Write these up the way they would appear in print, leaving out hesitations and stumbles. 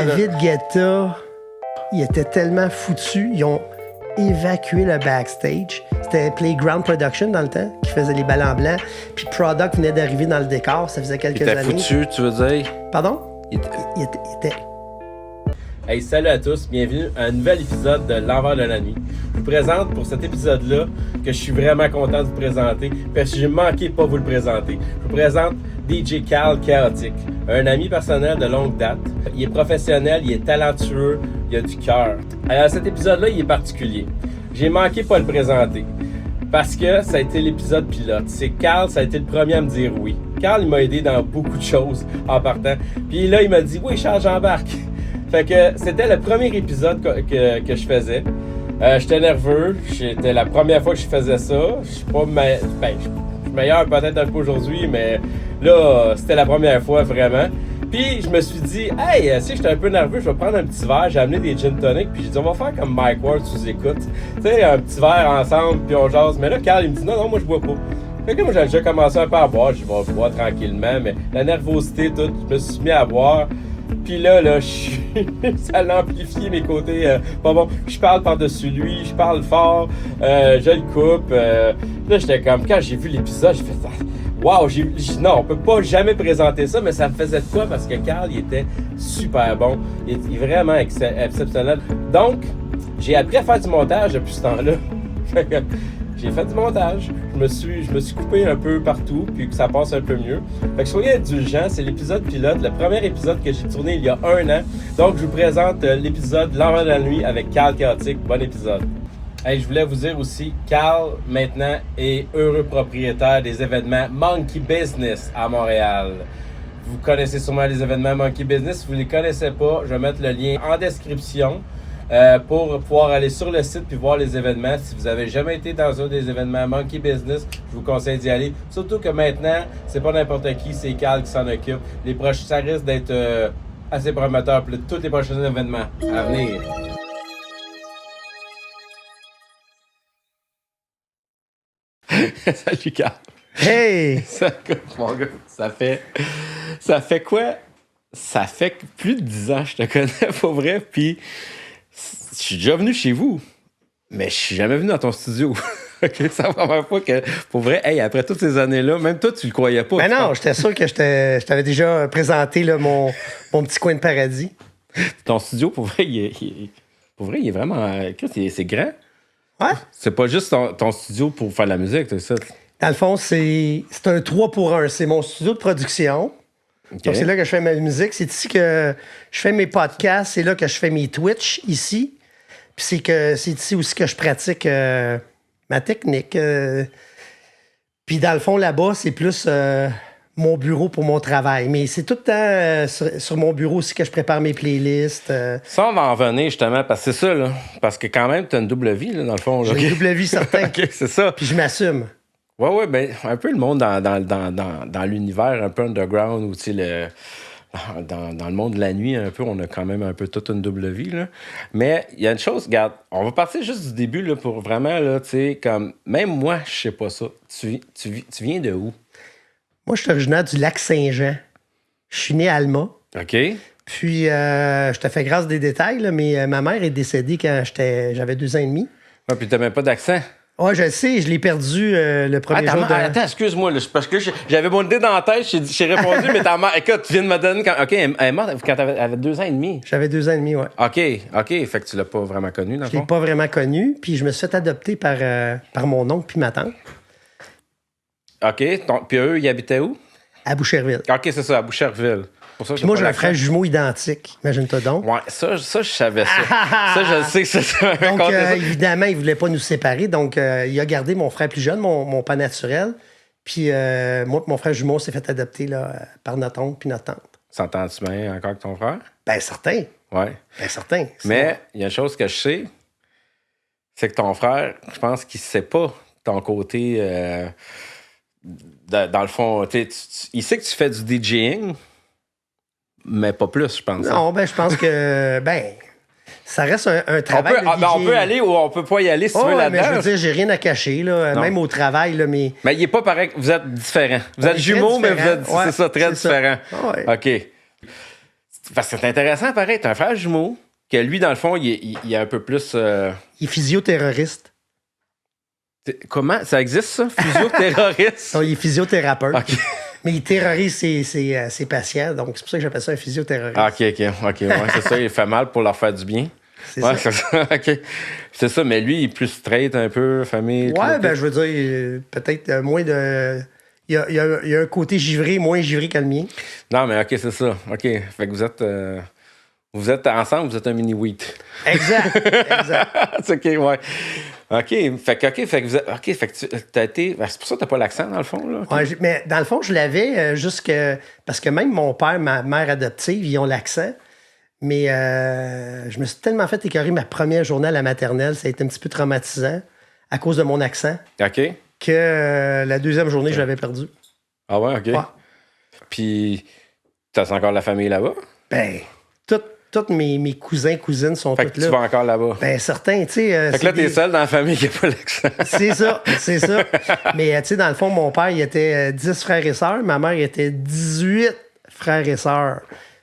David Guetta, il était tellement foutu. Ils ont évacué le backstage. C'était Playground Production dans le temps, qui faisait les ballons blancs. Puis Product venait d'arriver dans le décor. Ça faisait quelques années. Il était foutu, tu veux dire? Pardon? Il était... Hey, salut à tous, bienvenue à un nouvel épisode de L'Envers de la nuit. Je vous présente pour cet épisode-là que je suis vraiment content de vous présenter parce que j'ai manqué de pas vous le présenter. Je vous présente DJ Cal Chaotic, un ami personnel de longue date. Il est professionnel, il est talentueux, il a du cœur. Alors cet épisode-là, il est particulier. J'ai manqué de pas le présenter parce que ça a été l'épisode pilote. C'est Cal, ça a été le premier à me dire oui. Cal, il m'a aidé dans beaucoup de choses en partant. Puis là, il m'a dit « Oui, Charles, j'embarque ». Fait que c'était le premier épisode que je faisais. J'étais nerveux. C'était la première fois que je faisais ça. Je suis pas je suis meilleur peut-être un peu aujourd'hui, mais là, c'était la première fois vraiment. Puis je me suis dit, hey, si j'étais un peu nerveux, je vais prendre un petit verre. J'ai amené des gin tonic. Puis j'ai dit, on va faire comme Mike Ward sous écoute. Tu sais, un petit verre ensemble, puis on jase. Mais là, Carl, il me dit, non, moi je bois pas. Fait que moi, j'ai déjà commencé un peu à boire. Je vais boire tranquillement, mais la nervosité, tout, je me suis mis à boire. Puis là, ça l'a amplifié mes côtés pas bon. Je parle par-dessus lui, je parle fort, je le coupe. Là, j'étais comme, quand j'ai vu l'épisode, j'ai fait, wow, non, on peut pas jamais présenter ça, mais ça me faisait de quoi? Parce que Carl, il était super bon. Il est vraiment exceptionnel. Donc, j'ai appris à faire du montage depuis ce temps-là. J'ai fait du montage, je me suis coupé un peu partout, puis que ça passe un peu mieux. Fait que soyez indulgents, c'est l'épisode pilote, le premier épisode que j'ai tourné il y a 1 an. Donc, je vous présente l'épisode L'Envers de la nuit avec Cal Chaotic. Bon épisode. Hey, je voulais vous dire aussi, Cal, maintenant, est heureux propriétaire des événements Monkey Business à Montréal. Vous connaissez sûrement les événements Monkey Business. Si vous ne les connaissez pas, je vais mettre le lien en description. Pour pouvoir aller sur le site puis voir les événements. Si vous avez jamais été dans un des événements Monkey Business, je vous conseille d'y aller. Surtout que maintenant, c'est pas n'importe qui, c'est Cal qui s'en occupe. Ça risque d'être assez prometteur pour tous les prochains événements à venir. Salut, Cal. Hey! Mon gars, ça fait quoi? Ça fait plus de 10 ans que je te connais, pour vrai, puis je suis déjà venu chez vous, mais je suis jamais venu dans ton studio. C'est la première fois que, pour vrai, hey, après toutes ces années-là, même toi, tu le croyais pas. Ben non, j'étais sûr que je t'avais déjà présenté là, mon petit coin de paradis. Ton studio, pour vrai, il est vraiment... C'est grand. Ouais. C'est pas juste ton studio pour faire de la musique, c'est ça? Dans le fond, c'est un 3 pour 1. C'est mon studio de production. Okay. Donc, c'est là que je fais ma musique. C'est ici que je fais mes podcasts. C'est là que je fais mes Twitch, ici. Puis c'est ici aussi que je pratique ma technique. Puis dans le fond, là-bas, c'est plus mon bureau pour mon travail. Mais c'est tout le temps sur mon bureau aussi que je prépare mes playlists. Ça, on va en venir justement, parce que c'est ça, là. Parce que quand même, t'as une double vie, là, dans le fond. J'ai une double vie, certain. OK, c'est ça. Puis je m'assume. Ouais, ben, un peu le monde dans l'univers un peu underground, ou tu sais, dans le monde de la nuit, un peu, on a quand même un peu toute une double vie, là. Mais il y a une chose, regarde, on va partir juste du début, là, pour vraiment, là, tu sais, comme, même moi, je sais pas ça. Tu viens de où? Moi, je suis originaire du Lac-Saint-Jean. Je suis né à Alma. OK. Puis, je te fais grâce des détails, là, mais ma mère est décédée quand j'avais 2 ans et demi. Ouais, puis t'as même pas d'accent. Ouais, je le sais, je l'ai perdu le premier jour de... Attends, excuse-moi, là, parce que j'avais mon idée dans la tête, j'ai répondu, mais ta mère, écoute, tu viens de me donner... OK, elle est morte quand elle avait 2 ans et demi. J'avais 2 ans et demi, ouais. OK, fait que tu l'as pas vraiment connu, dans le fond. Je l'ai pas vraiment connu, puis je me suis fait adopter par mon oncle puis ma tante. OK, puis eux, ils habitaient où? À Boucherville. OK, c'est ça, à Boucherville. Pour ça, Puis moi, j'ai un frère jumeau identique, imagine-toi donc. Ouais, ça, je savais ça. Ça, je le sais que ça. Donc, évidemment, il voulait pas nous séparer, donc il a gardé mon frère plus jeune, mon père naturel. Puis moi et mon frère jumeau s'est fait adopter là, par notre oncle puis notre tante. S'entends-tu bien encore avec ton frère? Ben certain. Ouais. Ben certain. Mais il y a une chose que je sais, c'est que ton frère, je pense qu'il sait pas ton côté... dans le fond, il sait que tu fais du DJing, mais pas plus, je pense. Non, ben je pense que... ça reste un travail de DJing. On peut aller ou on peut pas y aller si tu veux là-dedans. Mais je veux dire, j'ai rien à cacher, là, même au travail. Là, mais il est pas pareil. Vous êtes différents. Vous êtes jumeaux, mais vous êtes, c'est ça, très différent. Ouais. OK. Parce que c'est intéressant, pareil. T'as un frère jumeau, que lui, dans le fond, il est un peu plus... Il est physioterroriste. Comment? Ça existe, ça? Physio-terroriste? Non, il est physiothérapeute. OK. Mais il terrorise ses patients, donc c'est pour ça que j'appelle ça un physioterroriste. OK. Ouais, c'est ça. Il fait mal pour leur faire du bien. C'est Ouais, ça. c'est ça. OK. C'est ça, mais lui, il est plus straight un peu, famille. Ouais, ben je veux dire, peut-être moins de... Il y a un côté givré, moins givré que le mien. Non, mais OK, c'est ça. OK. Fait que vous êtes ensemble, vous êtes un mini-wheat. Exact. C'est OK, ouais. OK. Fait que vous êtes... OK, fait que t'as été... Ben, c'est pour ça que t'as pas l'accent, dans le fond, là. Ouais, mais dans le fond, je l'avais parce que même mon père, ma mère adoptive, ils ont l'accent. Mais je me suis tellement fait écœurer ma première journée à la maternelle. Ça a été un petit peu traumatisant à cause de mon accent OK. que la deuxième journée, je l'avais perdu. Ah ouais, OK. Ouais. Puis, t'as encore la famille là-bas? Ben, tous mes cousins, cousines sont Fait que tous tu là. vas encore là-bas. Ben, certains, tu sais. Fait que là, t'es seul dans la famille qui n'a pas l'accent. C'est ça. Mais, tu sais, dans le fond, mon père, il était 10 frères et sœurs. Ma mère, il était 18 frères et sœurs.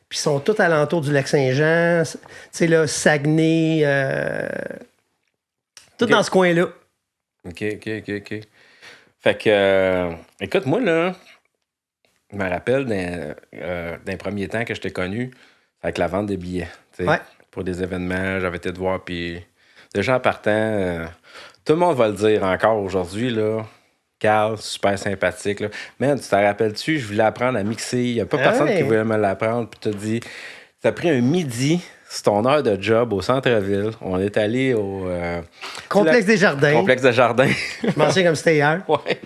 Puis ils sont tous alentour du Lac-Saint-Jean. Tu sais, là, Saguenay. Tout OK. dans ce coin-là. OK. Fait que, écoute, moi, là, je me rappelle d'un premier temps que je t'ai connu avec la vente de billets. Tu sais, Ouais. pour des événements, j'avais été te voir, puis déjà en partant, tout le monde va le dire encore aujourd'hui, là. Carl, super sympathique. Là. Man, tu t'en rappelles-tu? Je voulais apprendre à mixer. Il n'y a pas personne qui voulait me l'apprendre. Puis tu t'as dit, t'as pris un midi, c'est ton heure de job au centre-ville. On est allé au... Complexe des Jardins. Complexe des Jardins. Je m'en souviens comme c'était hier. Ouais.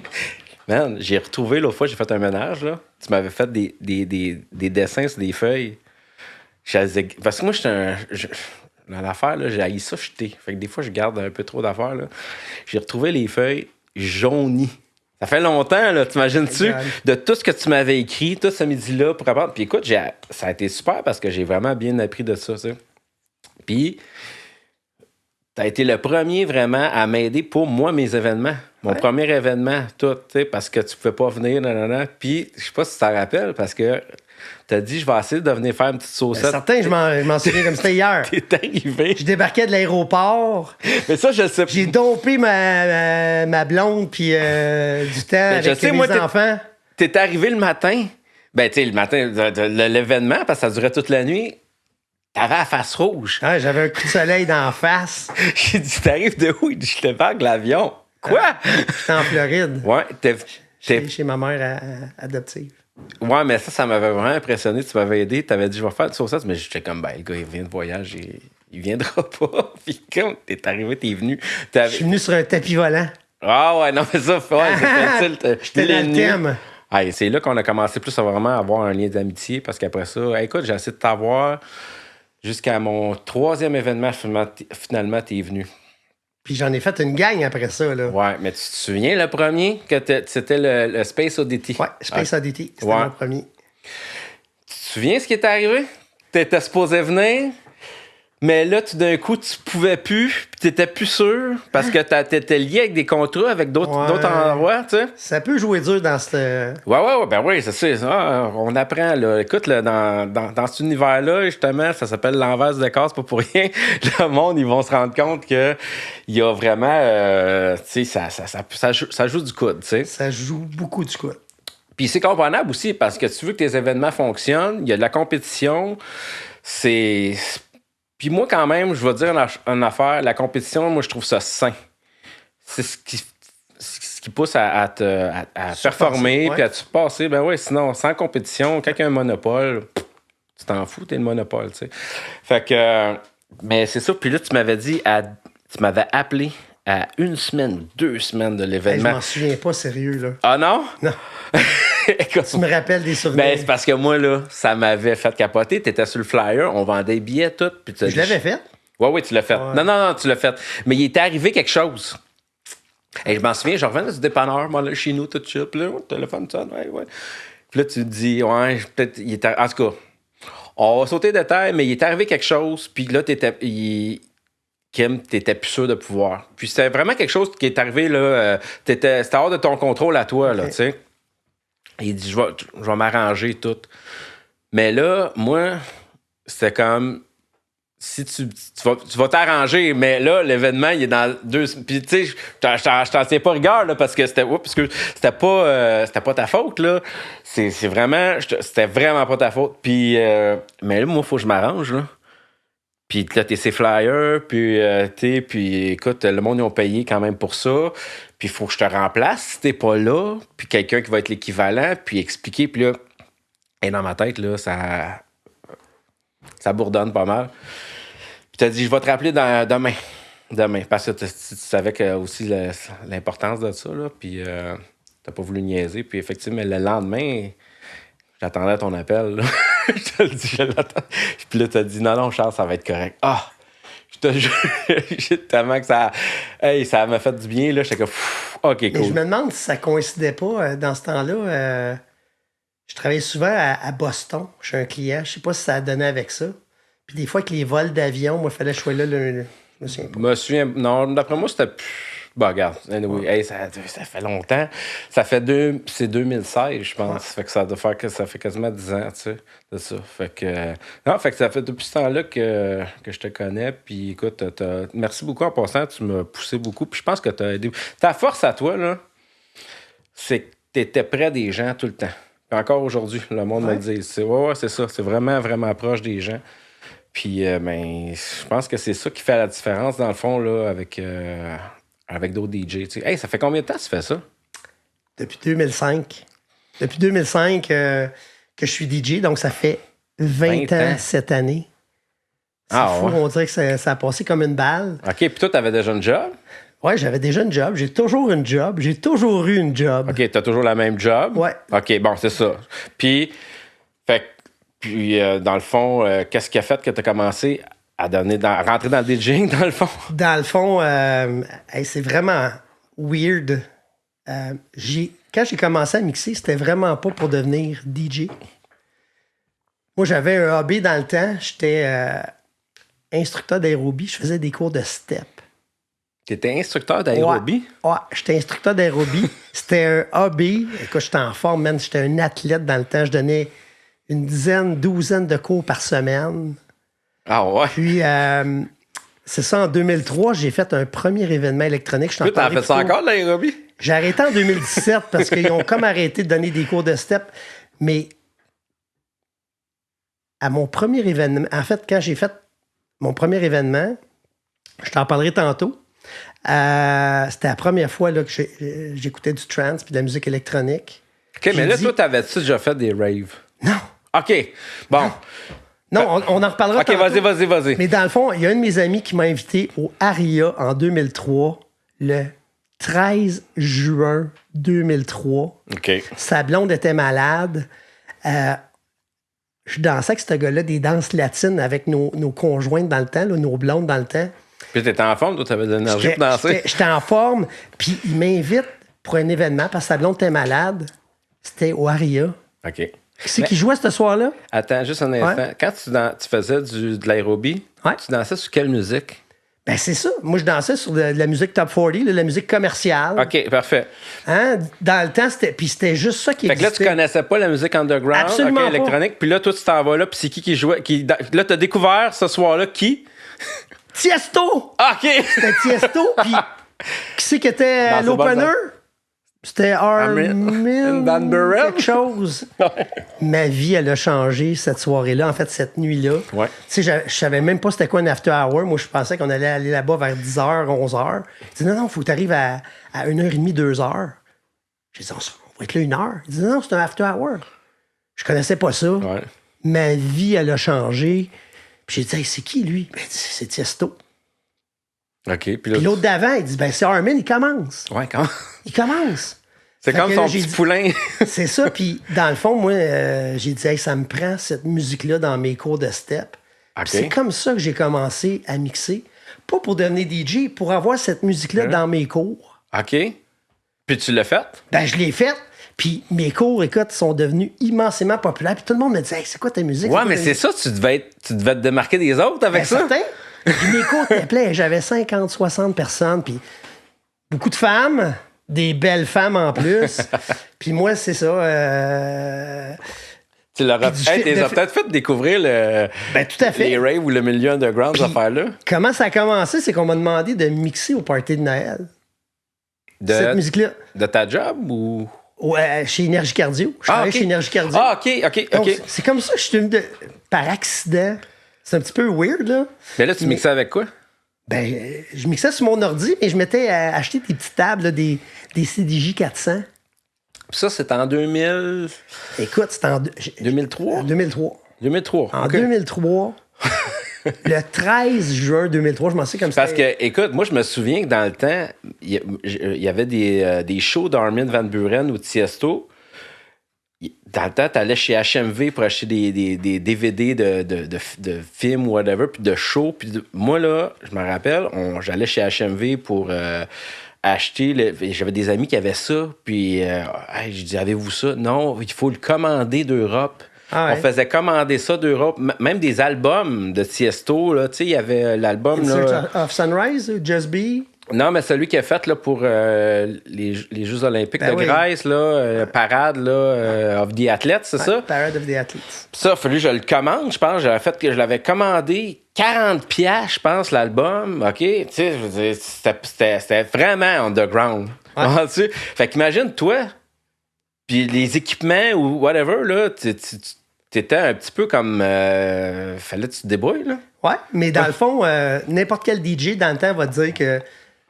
Man, j'ai retrouvé l'autre fois, j'ai fait un ménage. Là. Tu m'avais fait des dessins sur des feuilles. Parce que moi, dans l'affaire, là, j'ai haï ça jeter. Fait que des fois, je garde un peu trop d'affaires. Là. J'ai retrouvé les feuilles jaunies. Ça fait longtemps, là, t'imagines-tu, de tout ce que tu m'avais écrit, tout ce midi-là, pour apprendre. Puis écoute, ça a été super parce que j'ai vraiment bien appris de ça, tu sais. Puis, t'as été le premier vraiment à m'aider pour moi, mes événements. Mon premier événement, tout, tu sais, parce que tu pouvais pas venir, nanana. Puis, je sais pas si tu t'en rappelles, parce que t'as dit, je vais essayer de venir faire une petite saucette. Certain, je m'en souviens comme c'était hier. T'es arrivé. Je débarquais de l'aéroport. Mais ça, je sais pas. J'ai dompé ma blonde puis du temps avec mes enfants. T'es arrivé le matin. Ben, tu sais, le matin de l'événement, parce que ça durait toute la nuit. T'avais la face rouge. Ah, j'avais un coup de soleil d'en face. J'ai dit, t'arrives de où? Je te parle de l'avion. Quoi? J'étais en Floride. Ouais, Chez ma mère adoptive. Ouais, mais ça m'avait vraiment impressionné. Tu m'avais aidé. Tu avais dit, je vais faire une saucette. Mais j'étais comme, ben, le gars, il vient de voyage. Il viendra pas. Puis quand t'es arrivé, t'es venu. Je suis venu sur un tapis volant. Ah ouais, non, mais ça, ouais, c'est facile. J'étais dans le thème. Hey, c'est là qu'on a commencé plus à vraiment avoir un lien d'amitié. Parce qu'après ça, hey, écoute, j'ai essayé de t'avoir jusqu'à mon 3e événement. Finalement, t'es venu. Puis j'en ai fait une gang après ça, là. Ouais, mais tu te souviens, le premier, que c'était le Space Oddity? Ouais, Space Oddity, c'était mon premier. Tu te souviens ce qui est arrivé? T'étais supposé venir, mais là, tout d'un coup, tu pouvais plus, puis t'étais plus sûr, parce que t'étais lié avec des contrats avec d'autres endroits, tu sais. Ça peut jouer dur dans cette... Ouais, ben oui, c'est ça. On apprend, là. Écoute, là, dans cet univers-là, justement, ça s'appelle l'envers du décor, c'est pas pour rien. Le monde, ils vont se rendre compte que il y a vraiment... tu sais, ça joue du coude, tu sais. Ça joue beaucoup du coude. Puis c'est comprenable aussi, parce que tu veux que tes événements fonctionnent, il y a de la compétition, Puis moi, quand même, je vais dire une affaire, la compétition, moi, je trouve ça sain. C'est ce qui pousse à performer, puis à te passer. Ben oui, sinon, sans compétition, quand il y a un monopole, tu t'en fous, t'es le monopole, tu sais. Fait que, mais c'est ça. Puis là, tu m'avais appelé à 1 semaine, 2 semaines de l'événement. Je m'en souviens pas, sérieux, là. Ah non? Non. Écoute, tu me rappelles des souvenirs. Ben, c'est parce que moi, là, ça m'avait fait capoter. T'étais sur le flyer, on vendait des billets, tout. Puis je l'avais fait? Oui, tu l'as fait. Ouais. Non, tu l'as fait. Mais il était arrivé quelque chose. Et je m'en souviens, je revenais du dépanneur, moi, là, chez nous, tout ça. Puis là, le téléphone sonne, ouais. Puis là, tu te dis, ouais, peut-être, il était. En tout cas, on va sauter de terre, mais il est arrivé quelque chose. Puis là, Kim, t'étais plus sûr de pouvoir. Puis c'était vraiment quelque chose qui est arrivé, là. C'était hors de ton contrôle à toi, là, tu sais. Il dit, je vais m'arranger tout. Mais là, moi, c'était comme... Si tu vas t'arranger, mais là, l'événement, il est dans 2... Puis, tu sais, je t'en tiens pas rigueur, là, parce que c'était pas ta faute, là. C'est vraiment... C'était vraiment pas ta faute. Puis, mais là, moi, il faut que je m'arrange, là. Puis là, t'es ces flyers, puis écoute, le monde, ils ont payé quand même pour ça. Puis il faut que je te remplace si t'es pas là. Puis quelqu'un qui va être l'équivalent, puis expliquer. Puis là, et dans ma tête, là, ça bourdonne pas mal. Puis t'as dit, je vais te rappeler demain. Parce que tu savais que aussi l'importance de ça, là. Puis t'as pas voulu niaiser. Puis effectivement, le lendemain, j'attendais ton appel, là. Je te le dis, je l'attends. Puis là, t'as dit, non, Charles, ça va être correct. Ah! Je te jure, tellement que ça... Hey, ça m'a fait du bien, là. J'étais comme, OK, cool. Mais je me demande si ça coïncidait pas dans ce temps-là. Je travaillais souvent à Boston. Je suis un client. Je sais pas si ça a donné avec ça. Puis des fois, avec les vols d'avion, moi, il fallait que je sois là. Je me souviens pas. Je me souviens... Non, d'après moi, c'était... Bon, regarde. Anyway, hey, ça fait longtemps. C'est 2016, je pense. Fait que ça fait quasiment 10 ans, tu sais, de ça. Fait que... Non, fait que ça fait depuis ce temps-là que je te connais. Puis écoute, merci beaucoup en passant. Tu m'as poussé beaucoup. Puis je pense que tu as aidé. Ta force à toi, là, c'est que tu étais près des gens tout le temps. Puis encore aujourd'hui, le monde me le dit. C'est ça. C'est vraiment, vraiment proche des gens. Puis, je pense que c'est ça qui fait la différence, dans le fond, là, avec d'autres DJ. Tu sais. Hey, ça fait combien de temps que tu fais ça? Depuis 2005. Depuis 2005 que je suis DJ, donc ça fait 20 ans cette année. C'est fou, on dirait que ça a passé comme une balle. OK, puis toi, t'avais déjà un job? Ouais, j'avais déjà une job. J'ai toujours une job. J'ai toujours eu une job. OK, t'as toujours la même job? Ouais. OK, bon, c'est ça. Puis, dans le fond, qu'est-ce qui a fait que t'as commencé à rentrer dans le DJing, dans le fond? Dans le fond, c'est vraiment weird. Quand j'ai commencé à mixer, c'était vraiment pas pour devenir DJ. Moi, j'avais un hobby dans le temps. J'étais instructeur d'aérobie. Je faisais des cours de step. T'étais instructeur d'aérobie? Ouais, j'étais instructeur d'aérobie. C'était un hobby. Écoute, j'étais en forme, man. J'étais un athlète dans le temps. Je donnais une douzaine de cours par semaine. Ah ouais? Puis, c'est ça, en 2003, j'ai fait un premier événement électronique. Tu as fait ça encore, l'aérobie? J'ai arrêté en 2017 parce qu'ils ont comme arrêté de donner des cours de step. Mais à mon premier événement, en fait, quand j'ai fait mon premier événement, je t'en parlerai tantôt, c'était la première fois là, que j'écoutais du trance puis de la musique électronique. OK, mais là, toi, t'avais-tu déjà fait des raves? Non. OK, bon. Non, on en reparlera OK, tantôt. vas-y. Mais dans le fond, il y a un de mes amis qui m'a invité au Aria en 2003, le 13 juin 2003. OK. Sa blonde était malade. Je dansais avec ce gars-là des danses latines avec nos conjointes dans le temps, là, nos blondes dans le temps. Puis t'étais en forme, toi, t'avais de l'énergie pour danser? J'étais en forme, puis il m'invite pour un événement parce que sa blonde était malade. C'était au Aria. OK. C'est qui jouait ce soir-là? Attends, juste un instant. Ouais. Quand tu faisais de l'aérobie, tu dansais sur quelle musique? Ben, c'est ça. Moi, je dansais sur de la musique top 40, de la musique commerciale. OK, parfait. Hein? Dans le temps, c'était juste ça qui existait. Fait que là, tu connaissais pas la musique underground, Absolument pas. électronique. Puis là, toi, tu t'en vas là, puis c'est qui jouait? Là, t'as découvert ce soir-là qui? Tiesto! OK! C'était Tiesto, puis qui c'est qui était l'opener? C'était Armin Van Buren? quelque chose. Ma vie, elle a changé cette soirée-là, en fait, cette nuit-là. Ouais. Tu sais, je savais même pas c'était quoi un after hour. Moi, je pensais qu'on allait aller là-bas vers 10h, 11h. Je dis non, il faut que tu arrives à 1h30, 2h. J'ai dit, on va être là 1h. Il dit non, c'est un after hour. Je connaissais pas ça. Ouais. Ma vie, elle a changé. Puis j'ai dit, hey, c'est qui, lui? Ben, c'est Tiesto. OK. Puis Puis l'autre d'avant, il dit, ben, c'est Armin, il commence. Ouais, comment? Il commence. C'est Fait comme que son là, j'ai petit dit- poulain. C'est ça. Puis dans le fond, moi, j'ai dit, hey, ça me prend cette musique-là dans mes cours de step. Puis OK. c'est comme ça que j'ai commencé à mixer. Pas pour devenir DJ, pour avoir cette musique-là dans mes cours. OK. Puis tu l'as fait? Ben, je l'ai faite. Puis mes cours, écoute, sont devenus immensément populaires. Puis tout le monde me dit, hey, c'est quoi ta musique? Ouais, mais c'est ça, tu devais te démarquer des autres avec Ben, ça. certain. Puis mes cours étaient pleins. J'avais 50, 60 personnes. Puis beaucoup de femmes, des belles femmes en plus. Puis moi, c'est ça. Tu leur as Puis du peut-être fait découvrir Ben, tout à fait. les raves ou le milieu underground, ces affaires-là. Comment ça a commencé? C'est qu'on m'a demandé de mixer au party de Noël. Cette musique-là. De ta job ou. Ouais, chez Énergie Cardio. Je travaillais chez Énergie Cardio. Ah, OK. Donc, c'est comme ça que je suis venu par accident. C'est un petit peu weird, là. Mais là, tu mixais avec quoi? Ben, je mixais sur mon ordi, mais je m'étais acheté des petites tables, là, des CDJ 400. Ça, c'était en 2000. Écoute, c'était en 2003? 2003. 2003. En OK. 2003, le 13 juin 2003, je m'en sais comme ça. Parce que, écoute, moi, je me souviens que dans le temps, il y avait des shows d'Armin Van Buren ou de Tiesto. Dans le temps, tu allais chez HMV pour acheter des DVD de films ou whatever, puis de shows. Puis moi, là, je me rappelle, j'allais chez HMV pour acheter. J'avais des amis qui avaient ça. Puis je dis, avez-vous ça? Non, il faut le commander d'Europe. Ah ouais. On faisait commander ça d'Europe. Même des albums de Tiesto. Là, tu sais, il y avait l'album. In là, Search of Sunrise, Just Be. Non, mais celui qui a fait là, pour les Jeux olympiques Ben de oui. Grèce, là, Parade là, of the Athletes, c'est ça? Parade of the Athletes. Puis ça, il a fallu que je le commande, je pense. J'avais fait que je l'avais commandé 40 piastres, je pense, l'album. OK? Tu sais, je veux dire, c'était vraiment underground. Ouais. Tu sais? Fait qu'imagine, toi, puis les équipements ou whatever, là, t'étais un petit peu comme... fallait que tu te débrouilles, là. Ouais, mais dans le fond, n'importe quel DJ dans le temps va te dire que, tu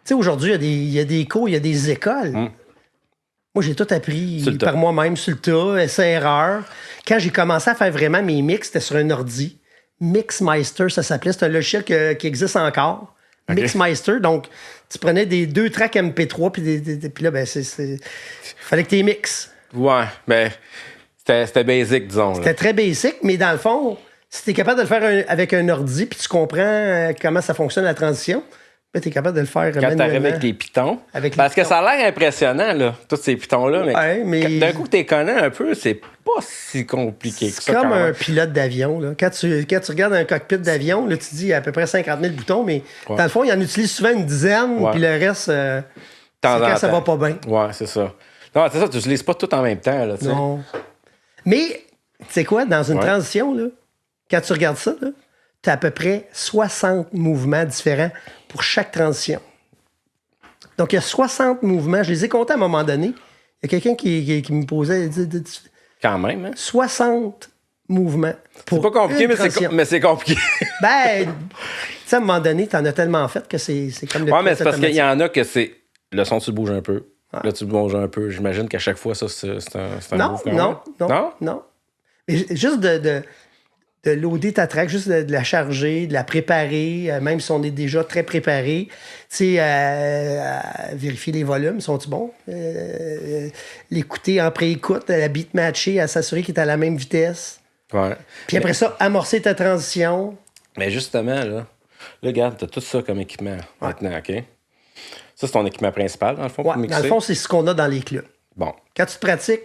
sais, aujourd'hui, il y a des cours, il y a des écoles. Moi, j'ai tout appris Sur le tas. par moi-même, sur le tas, essai-erreur. Quand j'ai commencé à faire vraiment mes mix, c'était sur un ordi. Mixmeister, ça s'appelait. C'est un logiciel qui existe encore. OK. Mixmeister. Donc, tu prenais deux tracks MP3, puis là, ben, fallait que tu les mixes. Ouais, mais c'était basic, disons. Là. C'était très basic, mais dans le fond, si tu es capable de le faire avec un ordi, puis tu comprends comment ça fonctionne la transition, ben, tu es capable de le faire Quand t'arrives manuellement. avec les pitons. Avec les Parce que pitons. ça a l'air impressionnant, là, tous ces pitons-là. Mais, Ouais, mais- d'un coup que t'es connais un peu, c'est pas si compliqué que C'est ça. comme quand un même. pilote d'avion. Là. Quand tu regardes un cockpit d'avion, là, tu dis il y a à peu près 50 000 boutons, mais dans le fond, il en utilise souvent une dizaine, Ouais. puis le reste, c'est Temps en quand ça temps. va pas bien. Ouais, c'est ça. Non, c'est ça, tu utilises pas tout en même temps, là, tu sais. Non. Mais, tu sais quoi, dans une Ouais. transition, là, quand tu regardes ça, tu as à peu près 60 mouvements différents pour chaque transition. Donc, il y a 60 mouvements. Je les ai comptés à un moment donné. Il y a quelqu'un qui me posait... Quand même, hein. 60 mouvements. C'est pas compliqué, une mais transition. c'est compliqué. Ben, tu sais, à un moment donné, t'en as tellement fait que c'est comme le Ouais, mais pilote c'est parce qu'il y automatique. en a que c'est. Le son, tu le bouges un peu. Là, tu le bouges un peu. J'imagine qu'à chaque fois, ça, c'est un Non, move quand non, même. non, Non? non. Mais juste de loader ta track, juste de la charger, de la préparer, même si on est déjà très préparé. Tu sais, vérifier les volumes, sont-ils bons? L'écouter en pré-écoute, la beat matcher, à s'assurer qu'il est à la même vitesse. Ouais. Puis après ça, amorcer ta transition. Mais justement, là, regarde, t'as tout ça comme équipement maintenant, OK? Ça, c'est ton équipement principal, dans le fond, Ouais, pour mixer. dans le fond, c'est ce qu'on a dans les clubs. Bon. Quand tu te pratiques,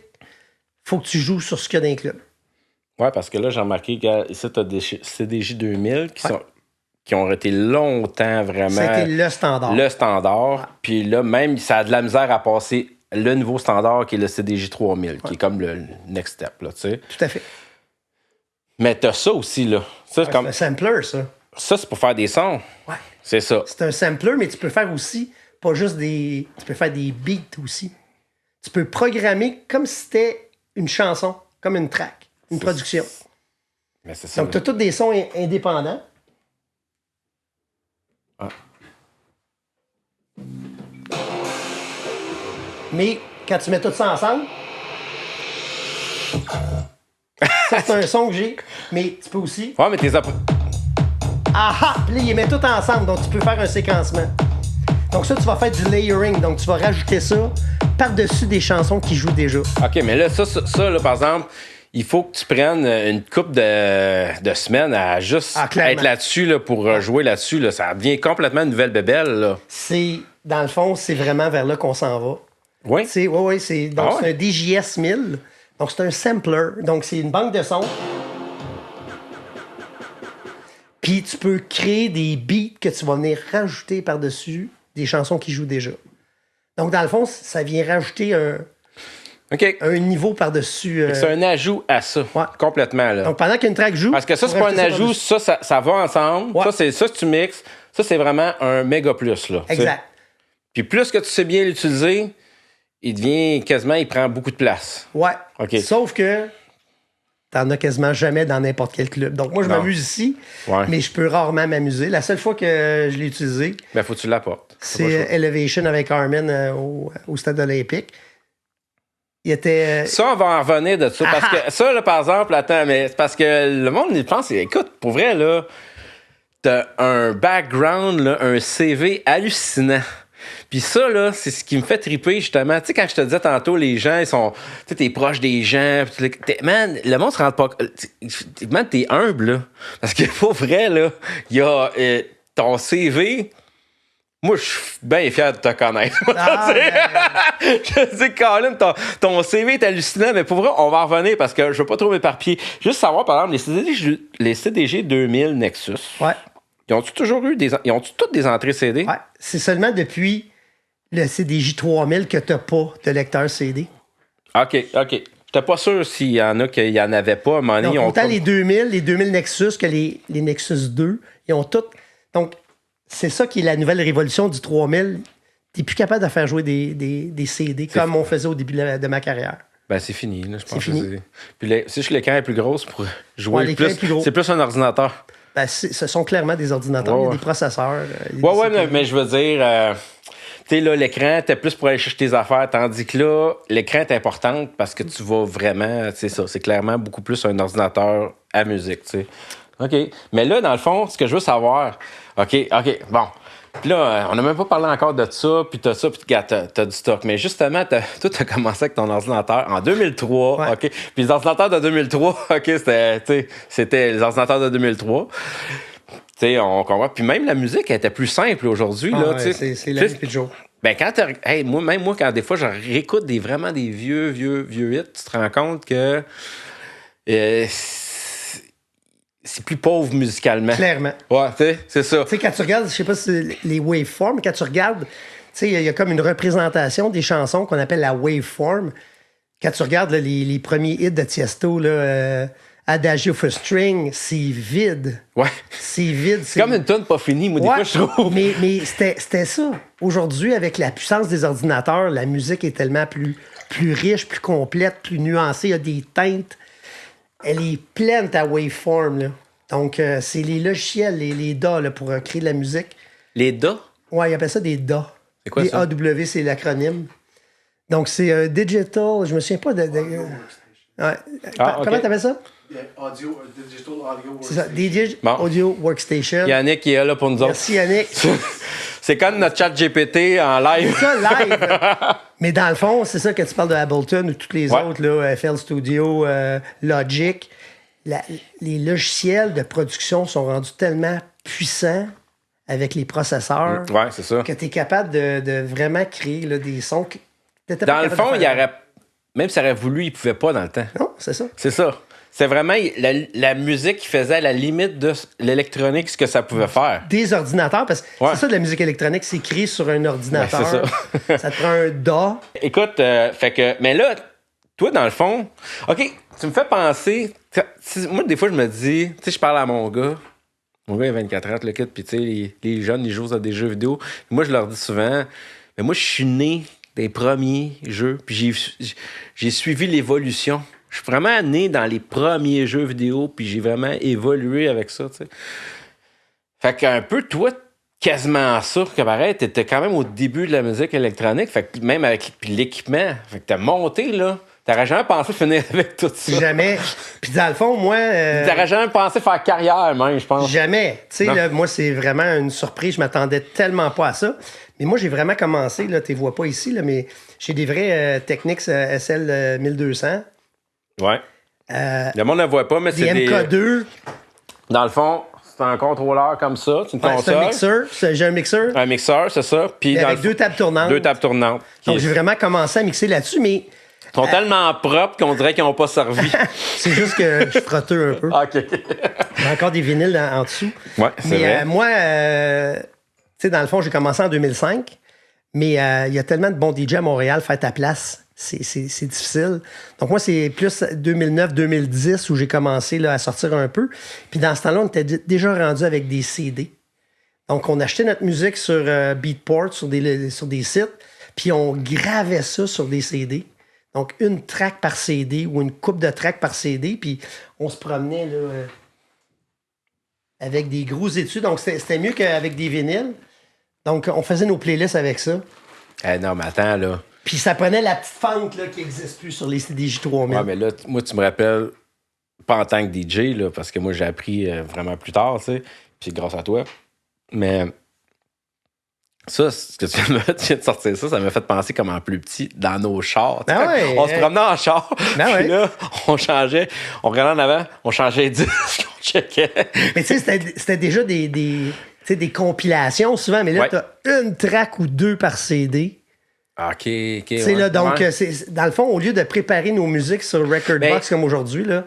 faut que tu joues sur ce qu'il y a dans les clubs. Ouais, parce que là, j'ai remarqué que ici, t'as des CDJ 2000 qui ont été longtemps vraiment C'était le standard. le standard. Puis là, même, ça a de la misère à passer le nouveau standard qui est le CDJ 3000, qui est comme le next step, là, tu sais. Tout à fait. Mais t'as ça aussi, là. Ça, c'est C'est un sampler, ça. ça, c'est pour faire des sons. Ouais. C'est ça. C'est un sampler, mais tu peux faire aussi, pas juste des... Tu peux faire des beats aussi. Tu peux programmer comme si c'était une chanson, comme une track, une production. Mais c'est ça. Donc, tu as tous des sons indépendants. Ah. Mais quand tu mets tout ça ensemble, ça, c'est un son que j'ai. Mais tu peux aussi... Ouais, mais t'es Ah ah! Puis là, ils les mettent tout ensemble, donc tu peux faire un séquencement. Donc ça, tu vas faire du layering, donc tu vas rajouter ça par-dessus des chansons qui jouent déjà. OK, mais là, ça là, par exemple, il faut que tu prennes une couple de semaines à juste clairement. être là-dessus là, pour jouer là-dessus. Là. Ça devient complètement une nouvelle bébelle. Là. C'est, dans le fond, c'est vraiment vers là qu'on s'en va. Oui? C'est, c'est, donc Ah ouais? c'est un DJS 1000. Donc c'est un sampler. Donc c'est une banque de sons. Puis tu peux créer des beats que tu vas venir rajouter par-dessus des chansons qui jouent déjà. Donc dans le fond, ça vient rajouter OK. un niveau par-dessus. C'est un ajout à ça. Ouais. Complètement, là. Donc, pendant qu'une track joue. Parce que ça, c'est pas un ajout, ça va ensemble. Ouais. Ça, tu mixes. Ça, c'est vraiment un méga plus, là. Exact. T'sais. Puis plus que tu sais bien l'utiliser, il prend beaucoup de place. Ouais. OK. Sauf que t'en as quasiment jamais dans n'importe quel club. Donc, moi, je m'amuse ici, mais je peux rarement m'amuser. La seule fois que je l'ai utilisé, ben, faut que tu l'apportes. C'est Elevation avec Armin au Stade olympique. Il était... Ça, on va en revenir de ça. Parce que ça, là, par exemple, attends, mais c'est parce que le monde, il pense, écoute, pour vrai, là, t'as un background, là, un CV hallucinant. Puis ça, là, c'est ce qui me fait triper, justement. Tu sais, quand je te disais tantôt, les gens, ils sont... Tu sais, t'es proche des gens. Man, le monde se rend pas... Man, t'es humble, là. Parce que, pour vrai, là, il y a ton CV... Moi, je suis bien fier de te connaître. Je sais, Colin, ton CV est hallucinant, mais pour vrai, on va en revenir parce que je veux pas trop m'éparpiller. Juste savoir, par exemple, les CDG 2000 Nexus, ils ont-tu toujours eu ils ont-tu toutes des entrées CD? Ouais. C'est seulement depuis le CDJ 3000 que t'as pas de lecteur CD. OK. J'étais pas sûr s'il y en a qu'il y en avait pas. À un moment donné, donc, autant les 2000 Nexus que les Nexus 2, ils ont toutes... Donc, c'est ça qui est la nouvelle révolution du 3000. T'es plus capable de faire jouer des CD comme on faisait au début de ma carrière. Ben, c'est fini, là, je pense. C'est fini. Puis si l'écran est plus grosse pour jouer plus, c'est plus un ordinateur. Ben, ce sont clairement des ordinateurs. Il y a des processeurs. Mais je veux dire... tu sais, là, l'écran, t'es plus pour aller chercher tes affaires, tandis que là, l'écran est important parce que tu vas vraiment... C'est ça, c'est clairement beaucoup plus un ordinateur à musique, tu sais. OK. Mais là, dans le fond, ce que je veux savoir... OK, bon. Puis là, on n'a même pas parlé encore de ça, puis t'as ça, puis t'as du stock. Mais justement, toi, t'as commencé avec ton ordinateur en 2003, OK? Puis les ordinateurs de 2003, OK, c'était les ordinateurs de 2003. Tu sais, on comprend. Puis même la musique, elle était plus simple aujourd'hui, là, tu sais. C'est la vie de jour. Ben, quand moi, quand des fois, je réécoute vraiment des vieux hits, tu te rends compte que... c'est plus pauvre musicalement. Clairement. Ouais, tu sais, c'est ça. Tu sais, quand tu regardes, je sais pas si c'est les waveforms, quand tu regardes, tu sais, il y a comme une représentation des chansons qu'on appelle la waveform. Quand tu regardes là, les premiers hits de Tiesto, là, Adagio for String, c'est vide. Ouais. C'est vide. C'est comme une tonne pas finie, moi, des fois, je trouve. Mais c'était ça. Aujourd'hui, avec la puissance des ordinateurs, la musique est tellement plus riche, plus complète, plus nuancée. Il y a des teintes. Elle est pleine, ta waveform, là. Donc, c'est les logiciels, les DAW, là, pour créer de la musique. Les DAW? Ouais, ils appellent ça des DAW. C'est quoi ça? AW, c'est l'acronyme. Donc, c'est Digital... Je me souviens pas de... Ouais. Comment t'appelles ça? Digital Audio Workstation. C'est ça, Audio Workstation. Yannick qui est là pour nous autres. Merci, Yannick. C'est comme notre chat GPT en live. C'est ça, live. Mais dans le fond, c'est ça que tu parles de Ableton ou toutes les autres, là, FL Studio, Logic. Les logiciels de production sont rendus tellement puissants avec les processeurs c'est ça. que tu es capable de vraiment créer là, des sons que t'étais dans pas le fond, même s'il aurait voulu, il pouvait pas dans le temps. Non, c'est ça. C'est ça. C'est vraiment la musique qui faisait à la limite de l'électronique ce que ça pouvait faire. Des ordinateurs, parce que c'est ça de la musique électronique, c'est créé sur un ordinateur. Ben, c'est ça te prend un DAW. Écoute, mais là, toi, dans le fond, OK, tu me fais penser... Moi, des fois, je me dis... Tu sais, je parle à mon gars. Mon gars, il a 24 ans, le kid, puis tu sais, les jeunes, ils jouent à des jeux vidéo. Puis moi, je leur dis souvent... Mais moi, je suis né des premiers jeux, puis j'ai suivi l'évolution. Je suis vraiment né dans les premiers jeux vidéo, puis j'ai vraiment évolué avec ça, tu sais. Fait qu'un peu, toi, quasiment ça, que pareil, t'étais quand même au début de la musique électronique, fait que même avec l'équipement, fait que t'as monté, là. T'aurais jamais pensé finir avec tout ça. Jamais. Puis dans le fond, moi... T'aurais jamais pensé faire carrière, même, je pense. Jamais. Tu sais, moi, c'est vraiment une surprise. Je m'attendais tellement pas à ça. Mais moi, j'ai vraiment commencé, là, tu les vois pas ici, là, mais j'ai des vrais Technics SL 1200. Ouais. Le monde ne le voit pas, mais c'est des MK2. Dans le fond, c'est un contrôleur comme ça. C'est une console. C'est un mixeur. J'ai un mixeur. Un mixeur, c'est ça. Puis avec deux tables tournantes. Deux tables tournantes. Donc, j'ai vraiment commencé à mixer là-dessus, mais... Ils sont tellement propres qu'on dirait qu'ils n'ont pas servi. C'est juste que je frotteux un peu. OK. J'ai encore des vinyles en dessous. Ouais, c'est vrai. Moi, tu sais, dans le fond, j'ai commencé en 2005, mais il y a tellement de bons DJ à Montréal, faire ta place. c'est difficile. Donc, moi, c'est plus 2009-2010 où j'ai commencé là, à sortir un peu. Puis dans ce temps-là, on était déjà rendu avec des CD. Donc, on achetait notre musique sur Beatport, sur des sites, puis on gravait ça sur des CD. Donc, une track par CD ou une coupe de tracks par CD, puis on se promenait là, avec des gros études. Donc, c'était mieux qu'avec des vinyles. Donc, on faisait nos playlists avec ça. Non, mais attends, là. Puis ça prenait la petite fente là, qui n'existe plus sur les CDJ 3000. Ouais, mais là, moi, tu me rappelles, pas en tant que DJ, là, parce que moi, j'ai appris vraiment plus tard, tu sais, puis c'est grâce à toi. Mais ça, ce que tu viens de sortir ça m'a fait penser comme en plus petit dans nos chars. Ben ouais, on se promenait en char, ben puis là, on changeait, on regardait en avant, on changeait les disques, on checkait. Mais tu sais, c'était déjà des compilations souvent, mais là, tu as une track ou deux par CD. OK. Ouais. Là, donc, dans le fond, au lieu de préparer nos musiques sur Recordbox comme aujourd'hui, là,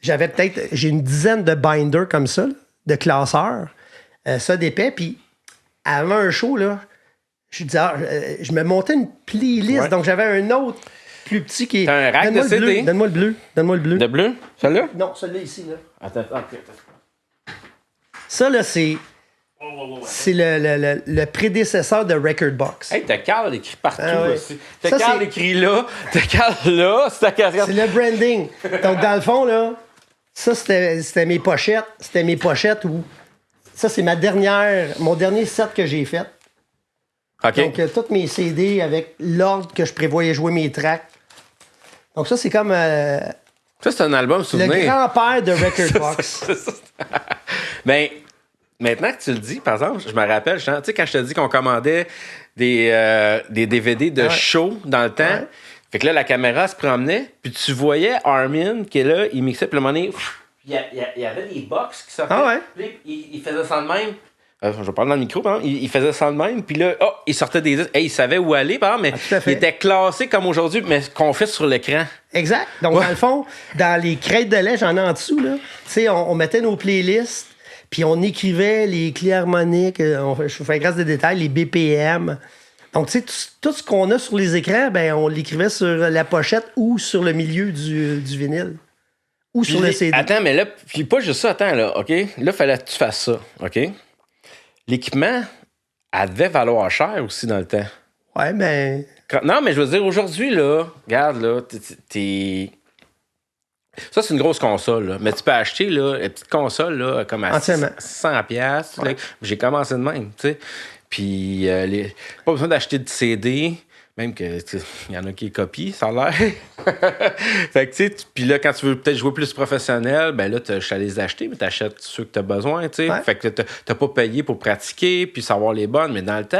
j'ai une dizaine de binders comme ça, là, de classeurs, ça d'épais, puis avant un show, là, je me montais une playlist, donc j'avais un autre plus petit qui est... T'as un rack de CD? Donne-moi le bleu. Le bleu? Celui-là? Non, celui-là ici, là. Attends. Ça, là, c'est le prédécesseur de Recordbox. Hey, t'as Carl écrit partout aussi. T'as Ça, Carl écrit là, t'as Carl là, c'est ta casquette. C'est le branding. Donc, dans le fond, là, ça, c'était mes pochettes. C'était mes pochettes où... Ça, c'est mon dernier set que j'ai fait. OK. Donc, tous mes CD avec l'ordre que je prévoyais jouer mes tracks. Donc, ça, c'est comme... Ça, c'est un album souvenir. Le grand-père de Recordbox. Ben, maintenant que tu le dis, par exemple, je me rappelle, tu sais, quand je te dis qu'on commandait des DVD de show dans le temps, fait que là, la caméra se promenait, puis tu voyais Armin qui est là, il mixait, puis le moment donné, il y avait des box qui sortaient. Puis il faisait ça de même. Je vais parler dans le micro, par exemple. Il faisait ça de même, puis là, il sortait des disques. Il savait où aller, par exemple, mais il était classé comme aujourd'hui, mais qu'on fait sur l'écran. Exact. Donc, dans le fond, dans les crêtes de lait, j'en ai en dessous, là. Tu sais, on mettait nos playlists, puis on écrivait les clés harmoniques, je vous fais grâce des détails, les BPM. Donc, tu sais, tout ce qu'on a sur les écrans, ben, on l'écrivait sur la pochette ou sur le milieu du vinyle. Ou puis sur le CD. Attends, mais là, puis pas juste ça, attends, là, OK? Là, il fallait que tu fasses ça, OK? L'équipement, elle devait valoir cher aussi dans le temps. Ouais, ben... Non, mais je veux dire, aujourd'hui, là, regarde, là, t'es... Ça, c'est une grosse console, là. Mais tu peux acheter, là, une petite console, là, comme à 100$. Ouais. J'ai commencé de même, tu sais. Puis, pas besoin d'acheter de CD... Même que il y en a qui copient, ça a l'air. Fait que, tu sais, puis là, quand tu veux peut-être jouer plus professionnel, ben là, je t'allais les acheter, mais t'achètes ceux que t'as besoin, tu sais. Ouais. Fait que t'as pas payé pour pratiquer, puis savoir les bonnes. Mais dans le temps,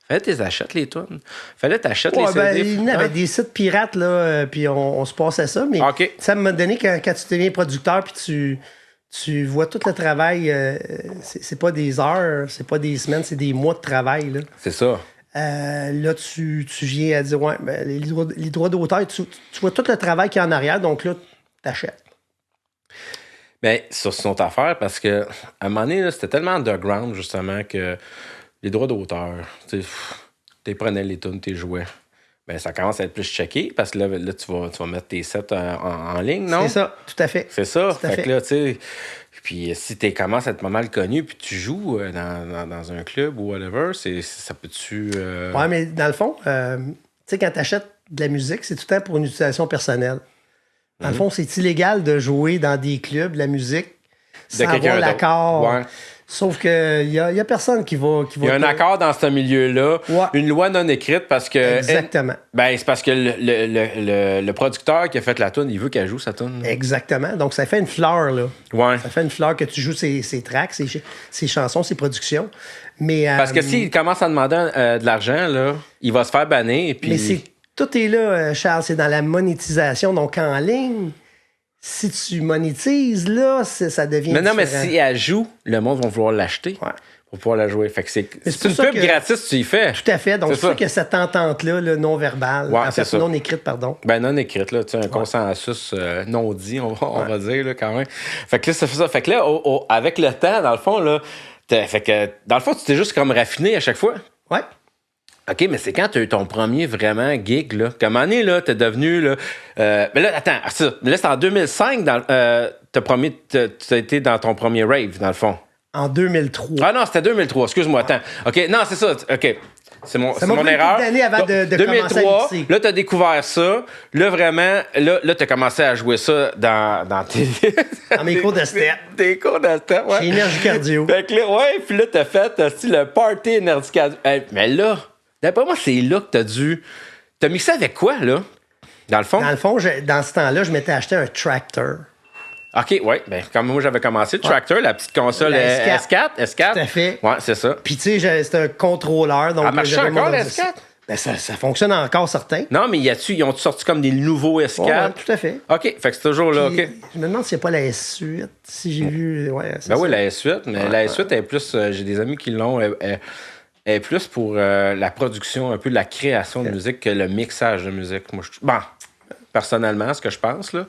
fallait que t'achètes les tunes. Fallait que t'achètes les CD. Il y avait des sites pirates, là, puis on se passait ça. Mais ça m'a donné, quand tu deviens producteur, puis tu vois tout le travail, c'est pas des heures, c'est pas des semaines, c'est des mois de travail, là. C'est ça. Là, tu viens à dire, ben, les droits d'auteur, tu vois tout le travail qu'il y a en arrière, donc là, t'achètes. Bien, ça, c'est une autre affaire, parce que à un moment donné, là, c'était tellement underground, justement, que les droits d'auteur, tu prenais les tunes, tu jouais. Ben, ça commence à être plus checké, parce que là tu vas mettre tes sets en ligne, non? C'est ça, tout à fait. C'est ça. Fait que là, tu sais... Puis si tu commences à être pas mal connu, puis tu joues dans un club ou whatever, ça peut-tu... Ouais, mais dans le fond, tu sais, quand tu achètes de la musique, c'est tout le temps pour une utilisation personnelle. Dans le fond, c'est illégal de jouer dans des clubs de la musique sans avoir l'accord. Ouais. Sauf qu'il y a personne qui va... Il y a un accord dans ce milieu-là. Ouais. Une loi non écrite parce que... Exactement. C'est parce que le producteur qui a fait la toune, il veut qu'elle joue sa toune. Exactement. Donc, ça fait une fleur, là. Ouais. Ça fait une fleur que tu joues ses tracks, ses chansons, ses productions. Mais, parce que s'il commence à demander de l'argent, là, il va se faire bannir. Puis... Mais tout est là, Charles. C'est dans la monétisation. Donc, en ligne... Si tu monétises, là, ça devient non, mais si elle joue, le monde va vouloir l'acheter pour pouvoir la jouer. Fait que c'est une pub gratis, tu y fais. Tout à fait. Donc, c'est sûr que cette entente-là, non-verbale, en fait, non écrite, pardon. Ben, non écrite, là, tu sais, un consensus non dit, on va dire, là, quand même. Fait que là, ça fait ça. Fait que là, avec le temps, dans le fond, là, fait que, dans le fond, tu t'es juste comme raffiné à chaque fois. Ouais. OK, mais c'est quand tu as eu ton premier vraiment gig, là? Qu'à un moment donné, là, t'es devenu, là... mais là, attends, ça, là, c'est en 2005, t'as été dans ton premier rave, dans le fond. En 2003. Ah non, c'était 2003, excuse-moi, attends. OK, non, c'est ça, OK. C'est mon erreur. D'années avant de 2003, commencer à mixer. là, t'as découvert ça. Là, vraiment, là t'as commencé à jouer ça dans tes... Dans mes cours de step. Tes cours de step, ouais. Chez Énergie Cardio. Fait que là, ouais, puis là, t'as fait le party Énergie Cardio. Mais là, d'après moi, c'est là que t'as dû... T'as mixé avec quoi, là? Dans le fond? Dans le fond, dans ce temps-là, je m'étais acheté un tractor. OK, ouais. Ben, comme moi, j'avais commencé, le tractor, la petite console La S4. Tout à fait. Ouais, c'est ça. Puis, tu sais, c'était un contrôleur. Donc, Elle marche j'avais encore, mon la ordi- S4? Ben, ça fonctionne encore, certain. Non, mais ils ont sorti comme des nouveaux S4? Ouais, tout à fait. OK, fait que c'est toujours là, Puis, OK. je me demande s'il n'y a pas la S8, si j'ai vu. Ouais, c'est Ben ça. oui, la S8, mais la S8 est plus... j'ai des amis qui l'ont... Elle est plus pour la production, un peu de la création de musique que le mixage de musique. Moi, bon, personnellement, ce que je pense, là.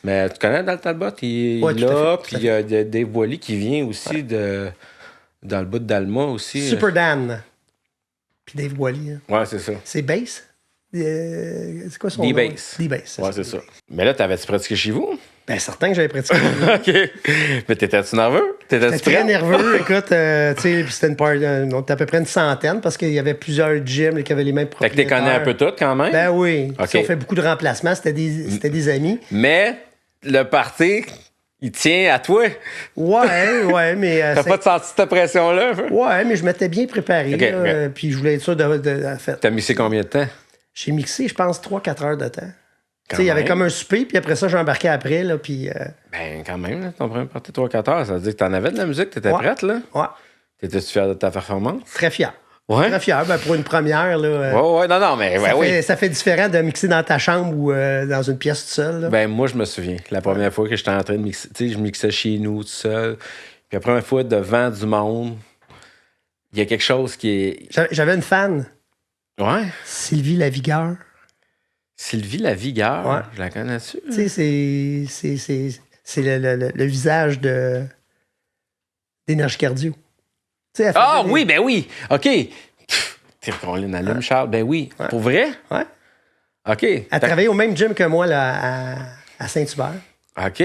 Mais tu connais Dal Talbot? Il Ouais, est tout à là, fait, puis il y a Dave Wally qui vient aussi dans le bout d'Alma aussi. Super Dan. Puis Dave Wally. Hein. Ouais, c'est ça. C'est Bass? C'est quoi son nom? D-Bass. D-Bass. Ouais, c'est ça. Mais là, t'avais-tu pratiqué chez vous? Ben, certain que j'avais pratiqué. OK. Mais t'étais-tu nerveux? J'étais T'étais-tu très prêt? nerveux. Écoute, tu sais, puis c'était une party, on était à peu près une centaine parce qu'il y avait plusieurs gyms qui avaient les mêmes Fait que propriétaires. t'es connais un peu tout quand même? Ben oui. OK. Si on fait beaucoup de remplacements. C'était des amis. Mais le party, il tient à toi. Ouais, mais... T'as pas senti cette pression-là? un peu? Ouais, mais je m'étais bien préparé. OK, là, OK. puis je voulais être sûr de fait. T'as mixé combien de temps? J'ai mixé, je pense, 3-4 heures de temps. Tu Quand sais, il y avait même. comme un souper, puis après ça, j'ai embarqué après, là, puis... Ben, quand même, là, ton premier party 3-4 heures, ça veut dire que t'en avais de la musique, t'étais Ouais. prête, là? Ouais, T'étais-tu fier de ta performance? très fier. Ouais. Très fier, ben, pour une première, là... Ouais, non, mais ouais, oui. Ça fait différent de mixer dans ta chambre ou dans une pièce tout seul, là. Ben, moi, je me souviens, la première fois que j'étais en train de mixer, tu sais, je mixais chez nous tout seul, puis la première fois devant du monde, il y a quelque chose qui est... J'avais une fan, Ouais. Sylvie Lavigueur. Sylvie Lavigueur, Ouais. je la connais-tu? Tu sais, c'est le visage d'énergie cardio. Tu sais, elle Ah faisait oui, ben oui! OK. T'es qu'on allume, Charles. Ben oui. Ouais. Pour vrai? Ouais. OK. Elle travaillait au même gym que moi, là, à Saint-Hubert. OK.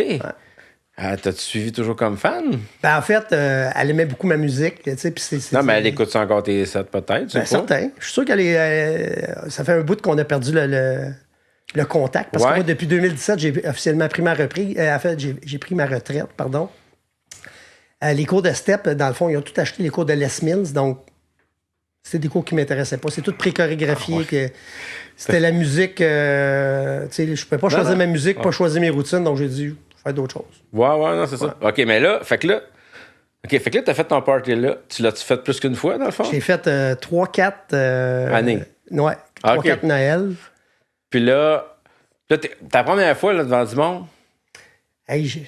T'as-tu suivi toujours comme fan? Ben, en fait, elle aimait beaucoup ma musique. Tu sais, puis c'est Non, mais elle écoute encore tes sets, peut-être. Ben, certain. Je suis sûr qu'elle est. Ça fait un bout qu'on a perdu le contact. Parce que Ouais. moi, depuis 2017, j'ai officiellement pris ma reprise. En fait, j'ai pris ma retraite, pardon. Les cours de step, dans le fond, ils ont tout acheté les cours de Les Mills. Donc, c'était des cours qui ne m'intéressaient pas. C'est tout pré-chorégraphié. C'était la musique. Tu sais, je ne pouvais pas choisir ma musique, pas choisir mes routines. Donc, j'ai dit, faire d'autres choses. Ouais, non, c'est ça. OK, mais là, fait que là, t'as fait ton party là. Tu l'as-tu fait plus qu'une fois, dans le fond? J'ai fait 3-4 Années. Ouais, 3-4 Noël. Puis là ta première fois là, devant du monde? Hey,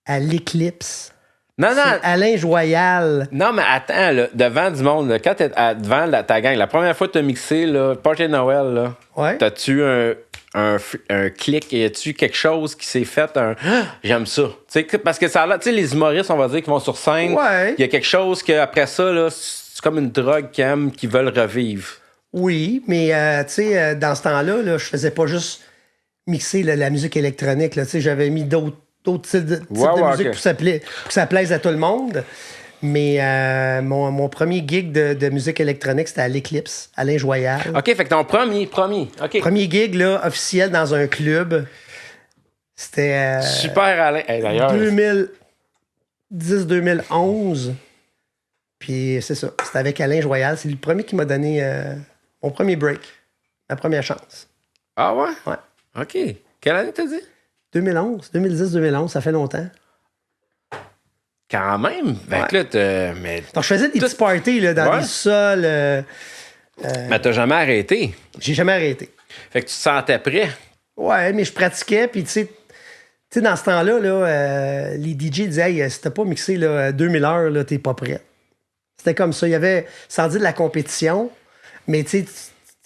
à l'Éclipse. Non, C'est Alain Joyal. Non, mais attends, là, devant du monde, là, quand t'es devant ta gang, la première fois que t'as mixé, là, Party de Noël, là, Ouais. t'as-tu un clic, y a-tu quelque chose qui s'est fait, j'aime ça? Tu sais, parce que ça a l'air, tu sais, les humoristes, on va dire, qui vont sur scène, Ouais. il y a quelque chose qu'après ça, là, c'est comme une drogue qu'ils aiment, qu'ils veulent revivre. Oui, mais tu sais, dans ce temps-là, là, je faisais pas juste mixer la musique électronique. Là, tu sais, j'avais mis d'autres types de musique OK. pour que ça plaise à tout le monde. Mais mon premier gig de musique électronique, c'était à l'Éclipse, Alain Joyal. OK, fait que ton premier, OK. Premier gig là, officiel dans un club, c'était Super Alain. Hey, d'ailleurs, 2010-2011. Puis c'est ça, c'était avec Alain Joyal. C'est le premier qui m'a donné mon premier break, ma première chance. ah ouais? Ouais. OK. Quelle année t'as dit? 2010-2011, ça fait longtemps. Quand même. Fait que là, mais Donc, je faisais des petits parties là, dans Ouais. des sols. mais t'as jamais arrêté. J'ai jamais arrêté. Fait que tu te sentais prêt. Ouais, mais je pratiquais, puis tu sais, dans ce temps-là, là, les DJ disaient hey, si t'as pas mixé là, 2000 heures, là, t'es pas prêt. C'était comme ça. Il y avait, sans dire de la compétition, mais tu sais,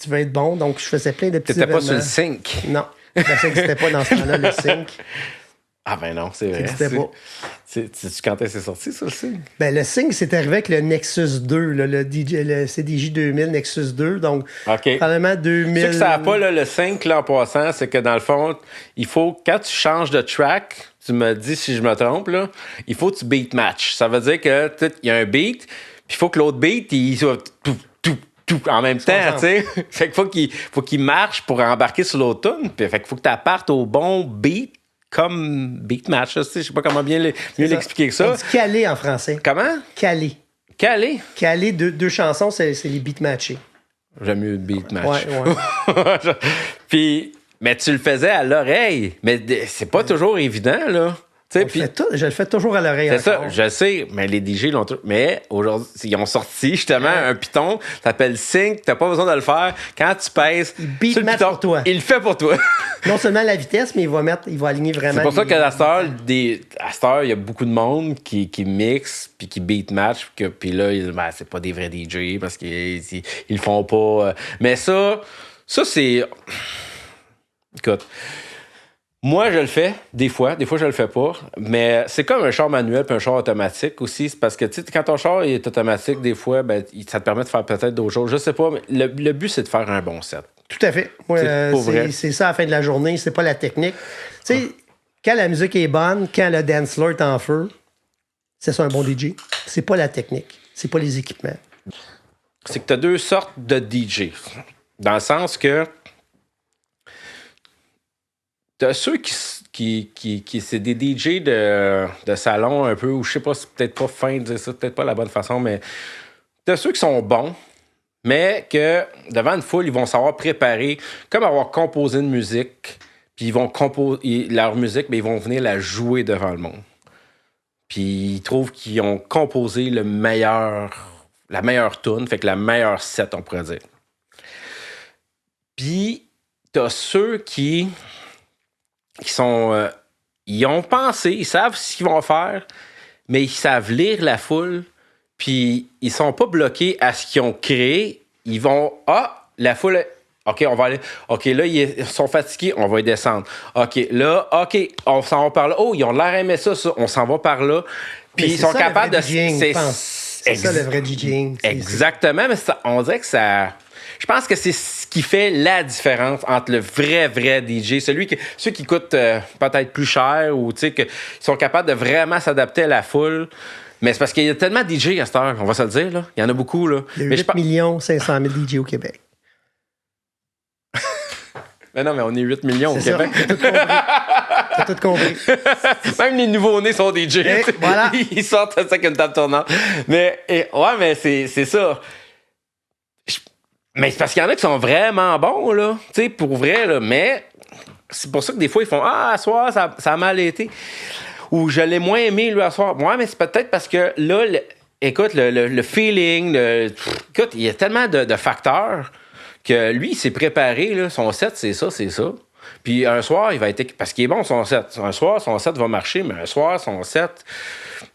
tu veux être bon, donc je faisais plein de petits T'étais pas événements. sur le sync. Non, ça n'existait pas dans ce temps-là, le sync. Ah ben non, c'est vrai. Ça n'existait pas. Sais-tu quand c'est sorti, ça, le Sing? Ben, le Sing, c'est arrivé avec le Nexus 2, là, le CDJ 2000 Nexus 2. Donc, OK. probablement 2000. Ce que ça n'a pas, là, le 5, là, en passant, c'est que dans le fond, il faut, quand tu changes de track, tu me dis si je me trompe, là, il faut que tu beat match. Ça veut dire que il y a un beat, puis il faut que l'autre beat, il soit tout en même temps, tu sais. Fait qu'il faut qu'il marche pour embarquer sur l'autre tune. Puis fait qu'il faut que tu appartes au bon beat comme beat match. Je sais pas comment mieux l'expliquer que ça. On dit calé en français. Comment? Calé. Calé? Calé, deux chansons, c'est les beats matchés. J'aime mieux beat match. Ouais. Puis, mais tu le faisais à l'oreille. Mais c'est pas toujours évident, là. Je le fais toujours à l'oreille. C'est ça, je sais, mais les DJ l'ont toujours. Mais aujourd'hui, ils ont sorti justement un piton, ça s'appelle Sync, t'as pas besoin de le faire. Quand tu pèses, beat match pour toi. Il le fait pour toi. Non seulement la vitesse, mais il va aligner vraiment. C'est pour ça qu'à cette heure, il y a beaucoup de monde qui mixe puis qui beat match. Puis là, c'est pas des vrais DJ parce qu'ils le font pas. Mais ça c'est. Écoute. Moi, je le fais, des fois je le fais pas, mais c'est comme un char manuel puis un char automatique aussi. C'est parce que, tu sais, quand ton char est automatique, des fois, ben, ça te permet de faire peut-être d'autres choses. Je sais pas, mais le but, c'est de faire un bon set. Tout à fait. Moi, c'est ça à la fin de la journée, c'est pas la technique. Tu sais, quand la musique est bonne, quand le dance floor est en feu, c'est ça un bon DJ. C'est pas la technique, c'est pas les équipements. C'est que tu as deux sortes de DJ. Dans le sens que t'as ceux qui c'est des DJ de salon un peu, ou je sais pas, c'est peut-être pas fin de dire ça, peut-être pas la bonne façon, mais t'as ceux qui sont bons, mais que devant une foule, ils vont savoir préparer, comme avoir composé une musique, puis ils vont composer leur musique, mais ils vont venir la jouer devant le monde. Puis ils trouvent qu'ils ont composé la meilleure tune, fait que la meilleure set, on pourrait dire. Puis t'as ceux qui sont... ils ont pensé, ils savent ce qu'ils vont faire, mais ils savent lire la foule, puis ils sont pas bloqués à ce qu'ils ont créé. Ils vont... Ah, la foule... OK, on va aller... OK, là, ils sont fatigués, on va y descendre. OK, là, OK, on s'en va par là. Oh, ils ont l'air aimé ça, on s'en va par là. Puis ils sont capables de... C'est ça, le vrai DJing. Exactement, mais on dirait que ça... Je pense que c'est ce qui fait la différence entre le vrai DJ, ceux qui coûtent peut-être plus cher ou qui sont capables de vraiment s'adapter à la foule. Mais c'est parce qu'il y a tellement de DJ à cette heure, on va se le dire. Là. Il y en a beaucoup. Là. Il y a 8 500 000 DJ au Québec. Mais non, mais on est 8 millions au Québec. T'as tout compris. Même les nouveaux-nés sont DJ. Voilà. Ils sortent ça avec une table tournante. Mais c'est ça. Mais c'est parce qu'il y en a qui sont vraiment bons, là. Tu sais, pour vrai, là. Mais c'est pour ça que des fois, ils font « Ah, à soir, ça a mal été. » Ou « Je l'ai moins aimé, lui, à soir. » Ouais, mais c'est peut-être parce que là, écoute, le feeling, écoute, il y a tellement de facteurs que lui, il s'est préparé, là. Son set, c'est ça. Puis un soir, il va être... Parce qu'il est bon, son set. Un soir, son set va marcher, mais un soir, son set...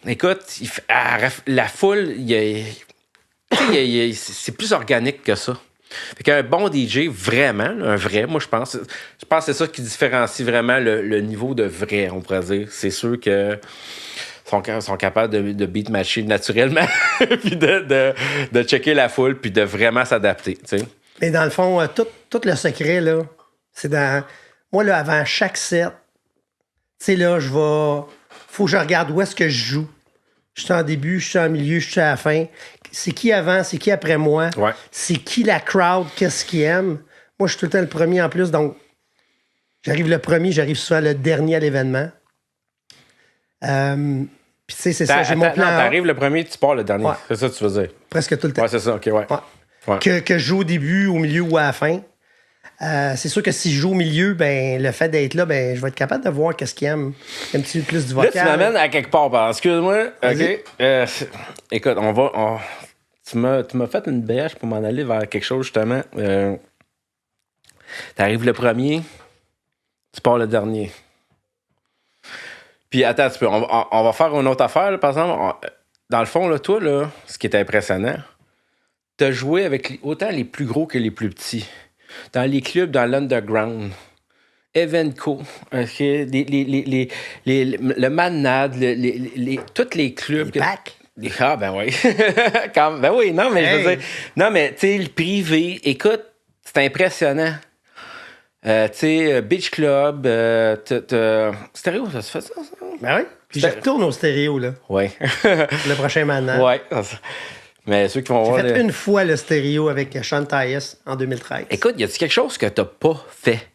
Écoute, la foule, c'est plus organique que ça. Fait qu'un bon DJ, vraiment, un vrai, moi, je pense que c'est ça qui différencie vraiment le niveau de vrai, on pourrait dire. C'est ceux que sont capables de beat matcher naturellement, puis de checker la foule, puis de vraiment s'adapter, tu sais. Mais dans le fond, tout le secret, là, c'est dans... Moi, là, avant chaque set, tu sais, là, faut que je regarde où est-ce que je joue. Je suis en début, je suis en milieu, je suis à la fin. C'est qui avant, c'est qui après moi? Ouais. C'est qui la crowd, qu'est-ce qu'ils aiment? Moi, je suis tout le temps le premier en plus, donc j'arrive le premier, j'arrive souvent le dernier à l'événement. Puis tu sais, c'est ça, j'ai mon plan. T'arrives le premier, tu pars le dernier. Ouais. C'est ça que tu veux dire? Presque tout le temps. Ouais, c'est ça, OK, ouais. Que je joue au début, au milieu ou à la fin. C'est sûr que si je joue au milieu, ben le fait d'être là, ben je vais être capable de voir qu'est-ce qu'ils aiment. Un petit peu plus du vocal. Là, tu m'amènes à quelque part. Excuse-moi. OK. Écoute, tu m'as fait une bêche pour m'en aller vers quelque chose, justement. T'arrives le premier, tu pars le dernier. Puis, attends un petit peu. On va faire une autre affaire, là, par exemple. Dans le fond, là, toi, là, ce qui est impressionnant, t'as joué avec autant les plus gros que les plus petits. Dans les clubs, dans l'underground. Evenco, OK, le Manade, tous les clubs. Les packs. Ah, ben oui. Ben oui, non, mais je veux dire. Non, mais tu sais, le privé, écoute, c'est impressionnant. Tu sais, Beach Club, Stéréo, ça se fait ça? Ben oui. Puis je retourne au stéréo, là. Oui. Le prochain Manade. Oui. Mais ceux qui vont voir. J'ai fait une fois le stéréo avec Sean Tyas en 2013. Écoute, y a-t-il quelque chose que t'as pas fait?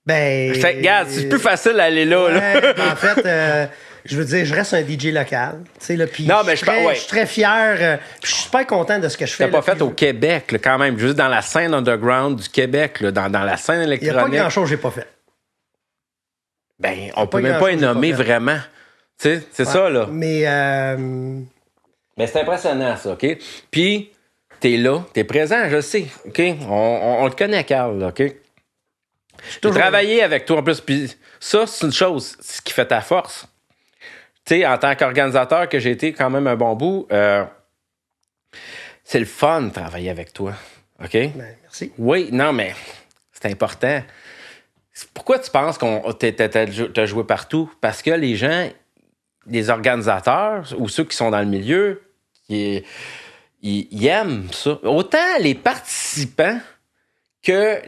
Ben. Regarde, c'est plus facile d'aller là. Ouais, en fait, je veux dire, je reste un DJ local. Tu sais, là, puis non, mais je suis très fier. Je suis super content de ce que je fais. T'as pas fait au Québec, là, quand même. Juste dans la scène underground du Québec, là, dans la scène électronique. Il n'y a pas grand-chose que j'ai pas fait. Ben, on peut même pas y nommer vraiment. Tu sais, c'est ça, là. Mais c'est impressionnant, ça, OK? Puis, t'es là, t'es présent, je sais, OK? On le connaît, Carl, là, OK? J'ai travaillé avec toi, en plus, puis ça, c'est une chose, ce qui fait ta force. Tu sais, en tant qu'organisateur, que j'ai été quand même un bon bout, c'est le fun de travailler avec toi, OK? Ben, merci. Oui, non, mais c'est important. Pourquoi tu penses qu'on t'as joué partout? Parce que les gens, les organisateurs ou ceux qui sont dans le milieu, ils aiment ça. Autant les participants que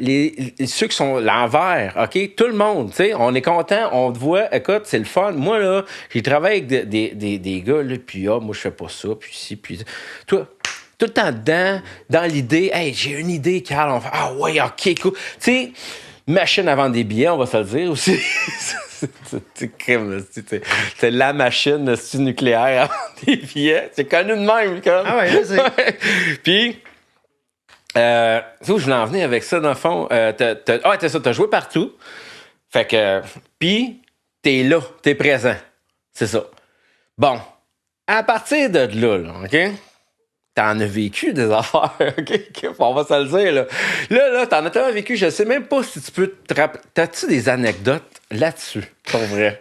ceux qui sont l'envers, OK? Tout le monde, tu sais, on est content, on te voit, écoute, c'est le fun. Moi, là, j'ai travaillé avec des gars, là, puis moi, je fais pas ça, puis ci, puis... Toi, tout le temps dedans, dans l'idée, hey, j'ai une idée, Carl, on fait, ah ouais, OK, cool. Tu sais, machine à vendre des billets, on va se le dire aussi. C'est la machine nucléaire à vendre des billets. C'est connu de même, comme. Ah ouais, c'est. Puis, c'est où je voulais en venir avec ça, dans le fond. T'as joué partout. Fait que, puis, t'es là, t'es présent. C'est ça. Bon, à partir de là, OK? T'en as vécu des affaires, OK? On va se le dire, là. Là, t'en as tellement vécu, je sais même pas si tu peux te rappeler. T'as-tu des anecdotes là-dessus, pour vrai?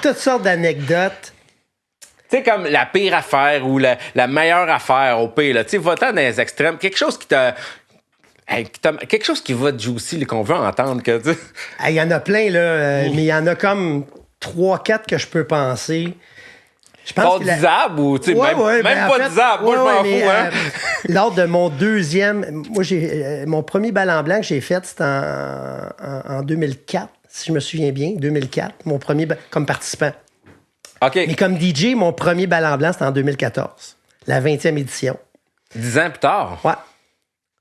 Toutes sortes d'anecdotes. Tu sais, comme la pire affaire ou la meilleure affaire au pire, là. Tu sais, va-t'en dans les extrêmes. Quelque chose qui t'a... quelque chose qui va juicy, là, qu'on veut entendre. Il y en a plein, là, mais il y en a comme 3-4 que je peux penser. Je pense pas disable ou, tu sais, même pas disable. Moi, je m'en fous, hein. Lors de mon deuxième... Moi, mon premier bal en blanc que j'ai fait, c'était en 2004, si je me souviens bien, 2004, mon premier comme participant. OK. Mais comme DJ, mon premier bal en blanc, c'était en 2014, la 20e édition. 10 ans plus tard? Ouais.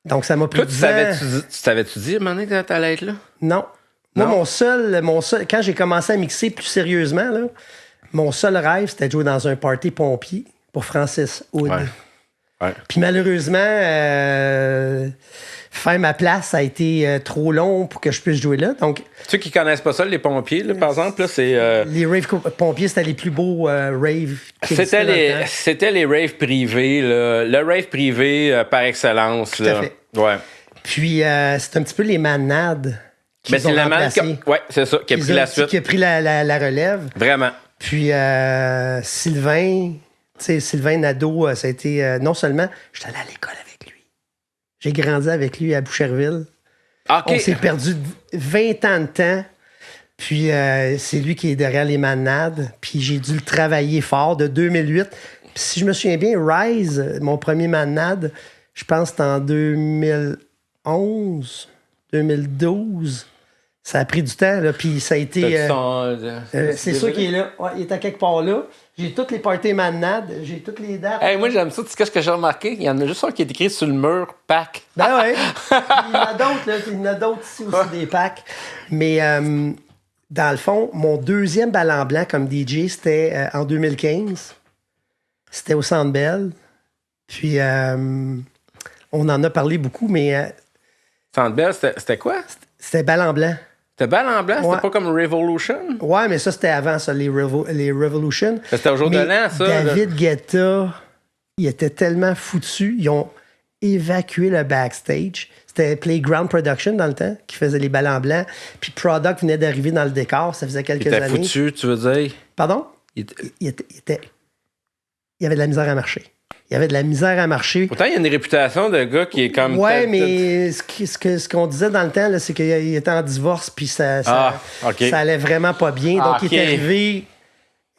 Donc, ça m'a pris 10 ans. Tu t'avais-tu dit, à un moment donné, que t'allais être là? Non. Moi, mon seul... Quand j'ai commencé à mixer plus sérieusement, là, mon seul rêve, c'était de jouer dans un party pompier pour Francis Hood. Ouais. Puis malheureusement, faire ma place, ça a été trop long pour que je puisse jouer là. Donc, ceux qui connaissent pas ça, les pompiers, là, par exemple, là, c'est... Les raves pompiers, c'était les plus beaux raves qui C'était les raves privés, là. Le rave privé par excellence. Tout à fait. Ouais. Puis, c'est un petit peu les manades qui c'est la manade c'est ça, qui a pris la suite. Qui a pris la relève. Vraiment. Puis, Sylvain... Tu sais, Sylvain Nadeau, ça a été... non seulement, j'étais allé à l'école avec lui. J'ai grandi avec lui à Boucherville. Okay. On s'est perdu 20 ans de temps. Puis, c'est lui qui est derrière les manades. Puis, j'ai dû le travailler fort de 2008. Puis, si je me souviens bien, Rise, mon premier manade, je pense que c'était en 2011, 2012. Ça a pris du temps, là, puis ça a été... c'est sûr qu'il est là. Ouais, il est à quelque part là. J'ai toutes les parties manades, j'ai toutes les dates. Hey, moi, j'aime ça. Tu sais ce que j'ai remarqué? Il y en a juste un qui est écrit sur le mur, pack. Ben ouais. Il y en a d'autres, là. Il y en a d'autres ici aussi, des packs. Mais dans le fond, mon deuxième bal en blanc comme DJ, c'était en 2015. C'était au Centre Bell. Puis, on en a parlé beaucoup, mais... Centre Bell, c'était quoi? C'était bal en blanc. C'était bal en blanc? C'était pas comme Revolution? Ouais, mais ça, c'était avant, ça, les Revolution. C'était au jour de l'an, ça? David Guetta, il était tellement foutu. Ils ont évacué le backstage. C'était Playground Production, dans le temps, qui faisait les bals en blanc. Puis Product venait d'arriver dans le décor. Ça faisait quelques années. Il était foutu, tu veux dire? Pardon? Il y avait de la misère à marcher. Il Il avait de la misère à marcher. Pourtant, il y a une réputation de gars qui est comme... Ouais, mais ce qu'on disait dans le temps, là, c'est qu'il était en divorce, puis ça OK. allait vraiment pas bien. Donc, OK. il est arrivé...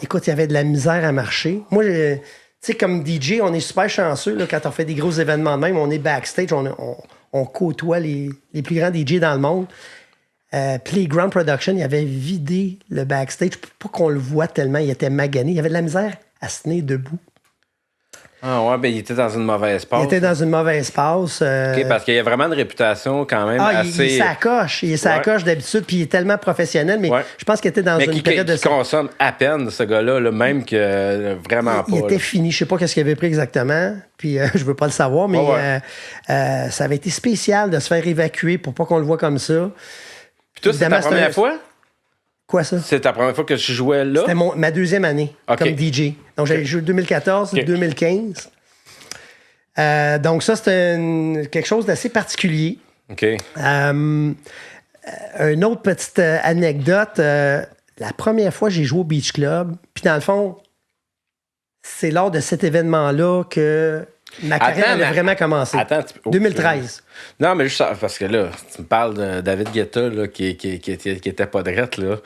Écoute, il avait de la misère à marcher. Moi, tu sais, comme DJ, on est super chanceux là, quand on fait des gros événements de même. On est backstage, on côtoie les plus grands DJ dans le monde. Playground Production, il avait vidé le backstage pour pas qu'on le voit tellement. Il était magané. Il avait de la misère à se tenir debout. Ah ouais, ben il était dans une mauvaise passe. Il était dans une mauvaise passe. OK, parce qu'il y a vraiment une réputation quand même assez... Il s'accroche. Il s'accroche d'habitude, puis il est tellement professionnel, mais je pense qu'il était dans une période de... qui consomme à peine, ce gars-là, là, même que vraiment pas. Il était fini. Je sais pas qu'est-ce qu'il avait pris exactement, puis je veux pas le savoir, mais ça avait été spécial de se faire évacuer pour pas qu'on le voit comme ça. Puis toi, c'était ta première fois? Quoi, ça? C'est ta première fois que tu jouais là? C'était ma deuxième année comme DJ. Donc, j'avais joué 2014, 2015. Donc, ça, c'était quelque chose d'assez particulier. OK. Une autre petite anecdote. La première fois que j'ai joué au Beach Club, puis dans le fond, c'est lors de cet événement-là que ma carrière avait vraiment commencé. 2013. Non, mais juste parce que là, tu me parles de David Guetta là, qui était pas drette, là.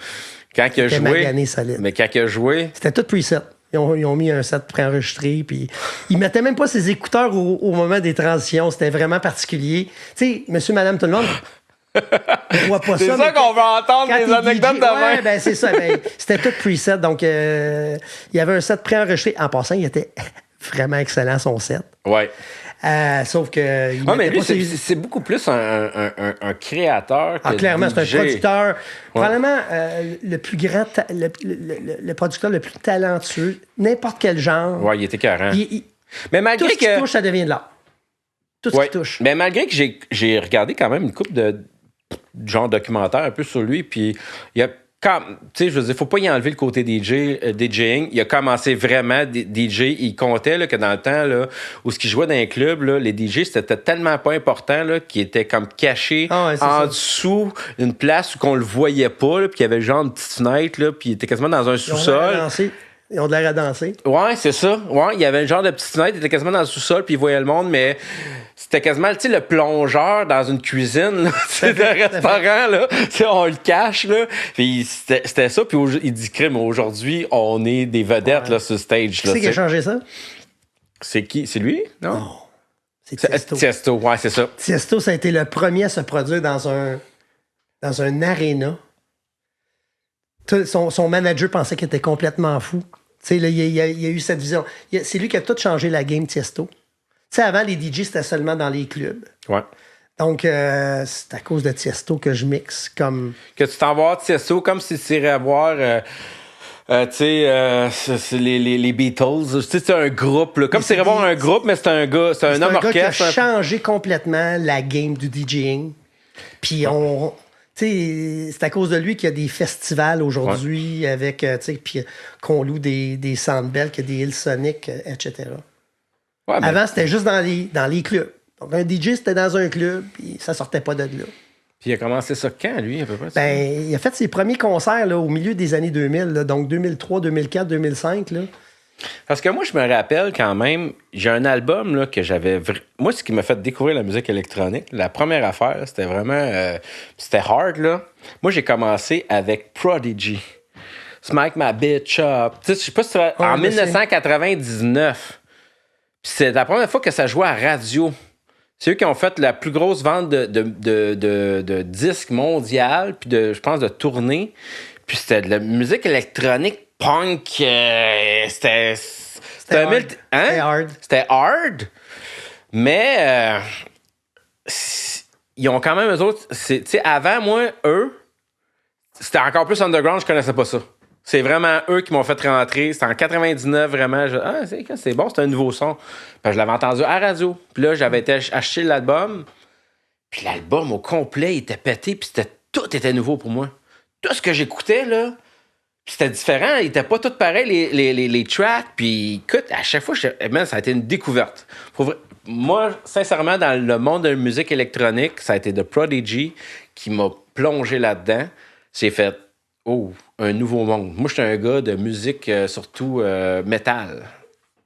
Quand il a joué. Magané solide. Mais quand il a joué. C'était tout preset. Ils ont mis un set préenregistré, puis ils mettaient même pas ses écouteurs au moment des transitions. C'était vraiment particulier. Tu sais, monsieur, madame, tout le monde. On voit pas c'est ça qu'on va entendre, des anecdotes de même. Ouais, ben c'est ça. Ben, c'était tout preset. Donc, il y avait un set préenregistré. En passant, il était vraiment excellent, son set. Ouais. Sauf que... mais lui, c'est beaucoup plus un créateur que clairement, c'est un producteur. Ouais. Probablement le plus grand... le producteur le plus talentueux. N'importe quel genre. Ouais, il était carré. Mais malgré tout ce qui touche, ça devient de l'art. Tout ce qui touche. Mais malgré que j'ai regardé quand même une couple de genre documentaire un peu sur lui, puis il y a tu sais, je veux dire, faut pas y enlever le côté DJing. Il a commencé vraiment DJ. Il comptait là, que dans le temps là, où ce qu'il jouait dans les clubs, là, les DJ, c'était tellement pas important là, qu'il était comme caché en dessous d'une place où qu'on le voyait pas, là, puis qu'il y avait genre une petite fenêtre, là, puis il était quasiment dans un sous-sol. Ils ont de l'air à danser. Ouais, c'est ça. Ouais, il y avait un genre de petite fenêtre, il était quasiment dans le sous-sol, puis il voyait le monde, mais c'était quasiment, tu sais, le plongeur dans une cuisine, là, d'un restaurant, là. Tu sais, on le cache, là. Puis c'était ça, puis il dit, crime, aujourd'hui, on est des vedettes, là, sur le stage, là. Qui c'est qui a changé ça? C'est qui? C'est lui? Non? Oh, c'est Tiesto. Tiesto, ouais, c'est ça. Tiesto, ça a été le premier à se produire dans un aréna. Son manager pensait qu'il était complètement fou. Tu sais, là, il y a eu cette vision. C'est lui qui a tout changé la game, Tiesto. Tu sais, avant, les DJ, c'était seulement dans les clubs. Ouais. Donc, c'est à cause de Tiesto que je mixe comme... Que tu t'en vas Tiesto comme si tu irais voir... tu sais, c'est les Beatles. Tu sais, c'est un groupe. Là. Comme si tu irais voir un groupe, mais c'est un gars, c'est un homme orchestre. C'est un gars qui a changé complètement la game du DJing. Puis c'est à cause de lui qu'il y a des festivals aujourd'hui avec, puis qu'on loue des Sandbell, qu'il y a des Hillsonic, etc. Ouais, avant, c'était juste dans les clubs. Donc, un DJ, c'était dans un club, puis ça sortait pas de là. Puis il a commencé ça quand, lui, à peu près? Il a fait ses premiers concerts là, au milieu des années 2000, là, donc 2003, 2004, 2005. Là. Parce que moi, je me rappelle quand même, j'ai un album là, que j'avais... Moi, ce qui m'a fait découvrir la musique électronique, la première affaire, c'était vraiment... c'était hard, là. Moi, j'ai commencé avec Prodigy. Smack My Bitch Up. Tu sais, je sais pas si tu en 1999. Puis c'est la première fois que ça jouait à radio. C'est eux qui ont fait la plus grosse vente de disques mondiales, puis je pense de tournées. Puis c'était de la musique électronique punk. C'était hard. C'était hard. C'était hard. Mais ils ont quand même eux autres. Tu sais, avant, moi, eux, c'était encore plus underground, je connaissais pas ça. C'est vraiment eux qui m'ont fait rentrer. C'était en 99, vraiment. C'est bon, c'est un nouveau son. Puis je l'avais entendu à la radio. Puis là, j'avais été acheter l'album. Puis l'album au complet, il était pété. Puis tout était nouveau pour moi. Tout ce que j'écoutais, là, c'était différent. Il était pas tout pareil, les tracks. Puis écoute, à chaque fois, ça a été une découverte. Moi, sincèrement, dans le monde de la musique électronique, ça a été The Prodigy qui m'a plongé là-dedans. J'ai fait... Oh, un nouveau monde. Moi, j'étais un gars de musique, surtout métal.